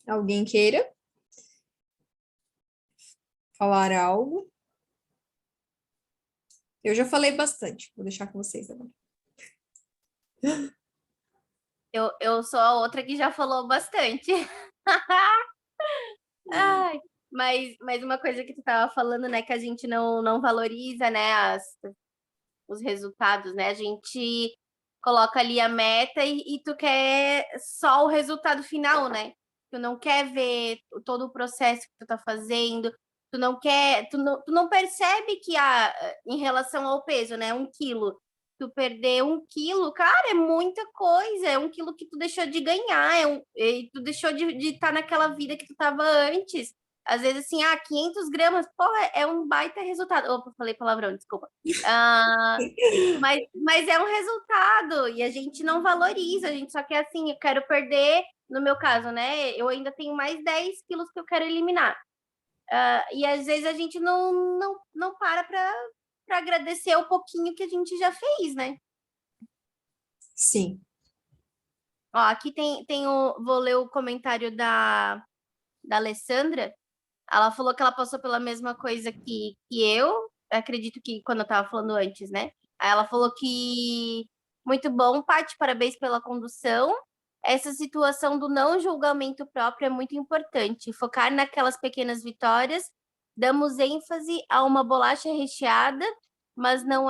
Speaker 4: alguém queira falar algo. Eu já falei bastante, vou deixar com vocês agora.
Speaker 2: Eu sou a outra que já falou bastante. Ai, mas uma coisa que tu tava falando, né, que a gente não valoriza, né, os resultados, né? A gente coloca ali a meta e tu quer só o resultado final, né? Tu não quer ver todo o processo que tu tá fazendo, tu não percebe que em relação ao peso, né? 1 quilo. Tu perder 1 quilo, cara, é muita coisa. É 1 quilo que tu deixou de ganhar, e tu deixou de estar naquela vida que tu tava antes. Às vezes, assim, 500 gramas, pô, é um baita resultado. Opa, falei palavrão, desculpa. Mas é um resultado e a gente não valoriza, a gente só quer assim, eu quero perder, no meu caso, né? Eu ainda tenho mais 10 quilos que eu quero eliminar. E às vezes a gente não para agradecer o pouquinho que a gente já fez, né?
Speaker 4: Sim.
Speaker 2: Ó, aqui vou ler o comentário da Alessandra. Ela falou que ela passou pela mesma coisa que eu. Acredito que quando eu tava falando antes, né? Aí ela falou que muito bom, Paty, parabéns pela condução. Essa situação do não julgamento próprio é muito importante. Focar naquelas pequenas vitórias. Damos ênfase a uma bolacha recheada, mas não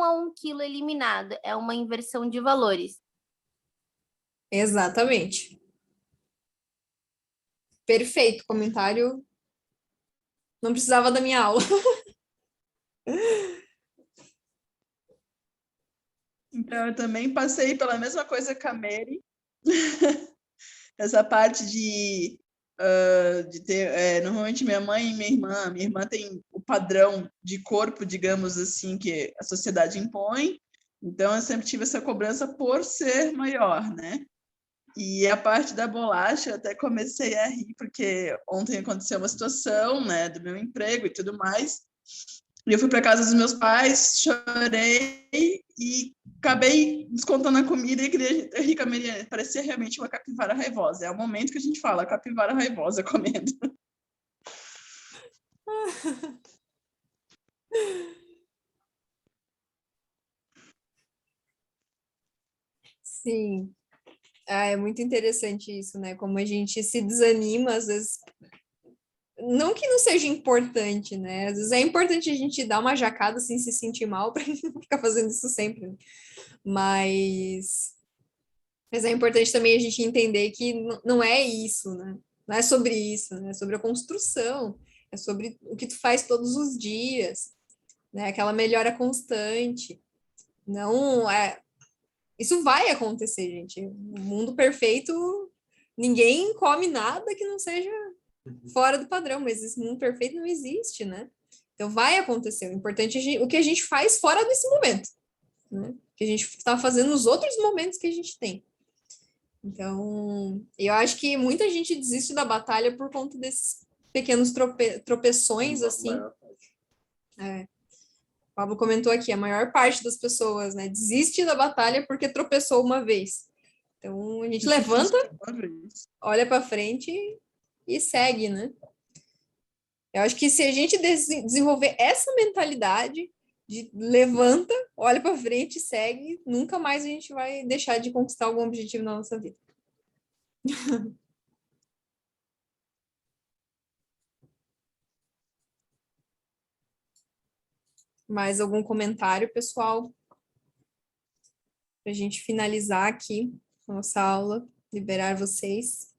Speaker 2: a 1 quilo eliminado. É uma inversão de valores.
Speaker 4: Exatamente. Perfeito, comentário. Não precisava da minha aula.
Speaker 3: Então, eu também passei pela mesma coisa que a Mary. Essa parte de ter... normalmente minha mãe e minha irmã tem o padrão de corpo, digamos assim, que a sociedade impõe. Então, eu sempre tive essa cobrança por ser maior, né? E a parte da bolacha, eu até comecei a rir, porque ontem aconteceu uma situação, né, do meu emprego e tudo mais. E eu fui para casa dos meus pais, chorei e acabei descontando a comida e queria rir com a Maria. Parecia realmente uma capivara raivosa. É o momento que a gente fala, capivara raivosa comendo.
Speaker 4: Sim. É muito interessante isso, né? Como a gente se desanima, às vezes. Não que não seja importante, né? Às vezes é importante a gente dar uma jacada sem se sentir mal, para gente não ficar fazendo isso sempre. Né? Mas é importante também a gente entender que não é isso, né? Não é sobre isso, né? É sobre a construção, é sobre o que tu faz todos os dias, né? Aquela melhora constante. Não é. Isso vai acontecer, gente. O mundo perfeito, ninguém come nada que não seja fora do padrão, mas esse mundo perfeito não existe, né? Então vai acontecer. O importante é o que a gente faz fora desse momento, né? O que a gente está fazendo nos outros momentos que a gente tem. Então, eu acho que muita gente desiste da batalha por conta desses pequenos tropeções, assim. O Pablo comentou aqui, a maior parte das pessoas, né, desiste da batalha porque tropeçou uma vez. Então, a gente levanta, olha para frente e segue, né? Eu acho que se a gente desenvolver essa mentalidade de levanta, olha para frente e segue, nunca mais a gente vai deixar de conquistar algum objetivo na nossa vida. Mais algum comentário, pessoal? Para a gente finalizar aqui a nossa aula, liberar vocês.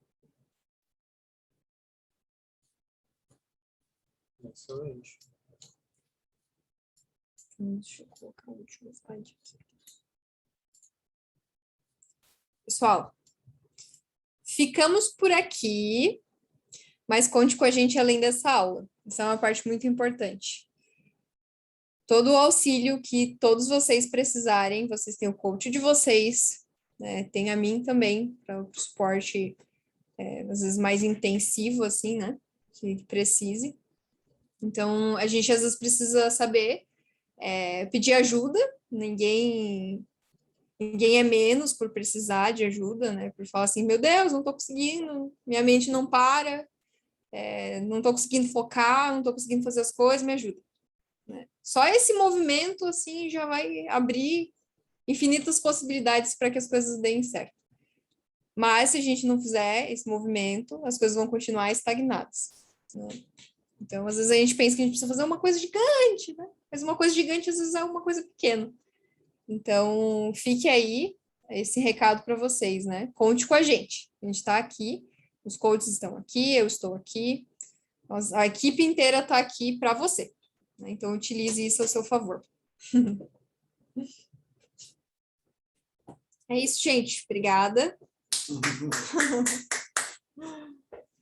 Speaker 1: Excelente.
Speaker 4: Deixa eu colocar o último slide aqui. Pessoal, ficamos por aqui, mas conte com a gente além dessa aula. Essa é uma parte muito importante. Todo o auxílio que todos vocês precisarem, vocês têm o coach de vocês, né? Tem a mim também, para o suporte, às vezes, mais intensivo, assim, né? Que precise. Então, a gente, às vezes, precisa saber pedir ajuda, ninguém é menos por precisar de ajuda, né? Por falar assim, meu Deus, não estou conseguindo, minha mente não para, não estou conseguindo focar, não estou conseguindo fazer as coisas, me ajuda. Né? Só esse movimento, assim, já vai abrir infinitas possibilidades para que as coisas deem certo. Mas, se a gente não fizer esse movimento, as coisas vão continuar estagnadas. Né? Então, às vezes, a gente pensa que a gente precisa fazer uma coisa gigante, né? Mas uma coisa gigante, às vezes, é uma coisa pequena. Então, fique aí esse recado para vocês, né? Conte com a gente. A gente está aqui, os coaches estão aqui, eu estou aqui, a equipe inteira está aqui para você. Né? Então, utilize isso a seu favor. É isso, gente. Obrigada.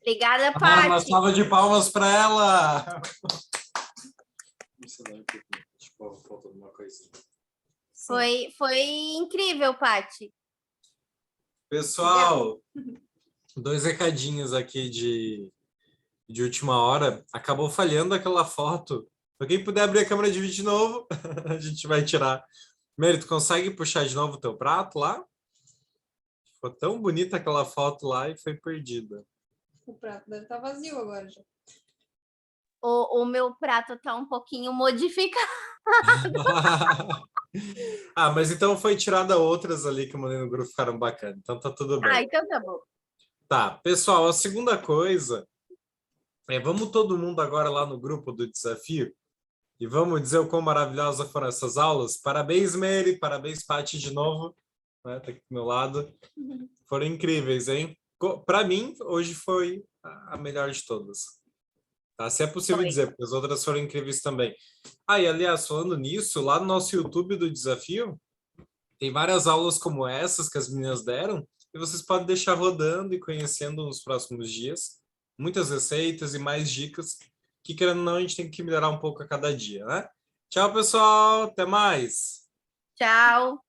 Speaker 2: Obrigada,
Speaker 1: Uma
Speaker 2: Paty.
Speaker 1: salva de palmas para ela. Tipo, falta alguma coisinha.
Speaker 2: Foi incrível, Paty.
Speaker 1: Pessoal, 2 recadinhos aqui de última hora. Acabou falhando aquela foto. Pra quem puder abrir a câmera de vídeo de novo, a gente vai tirar Mary, tu consegue puxar de novo o teu prato lá? Ficou tão bonita aquela foto lá e foi perdida.
Speaker 4: O prato deve estar vazio agora já.
Speaker 2: O meu prato tá um pouquinho modificado.
Speaker 1: Ah, mas então foi tirada outras ali que eu mandei no grupo, ficaram bacanas. Então tá tudo bem.
Speaker 2: Ah, então tá bom.
Speaker 1: Tá, pessoal, a segunda coisa é vamos todo mundo agora lá no grupo do desafio e vamos dizer o quão maravilhosas foram essas aulas. Parabéns, Mary, parabéns, Paty, de novo, né? Tá aqui do meu lado. Foram incríveis, hein? Para mim, hoje foi a melhor de todas. Tá? Se é possível
Speaker 2: Foi.
Speaker 1: dizer, porque as outras foram incríveis também. Ah, e aliás, falando nisso, lá no nosso YouTube do desafio, tem várias aulas como essas que as meninas deram, e vocês podem deixar rodando e conhecendo nos próximos dias. Muitas receitas e mais dicas, que querendo ou não, a gente tem que melhorar um pouco a cada dia, né? Tchau, pessoal! Até mais!
Speaker 2: Tchau.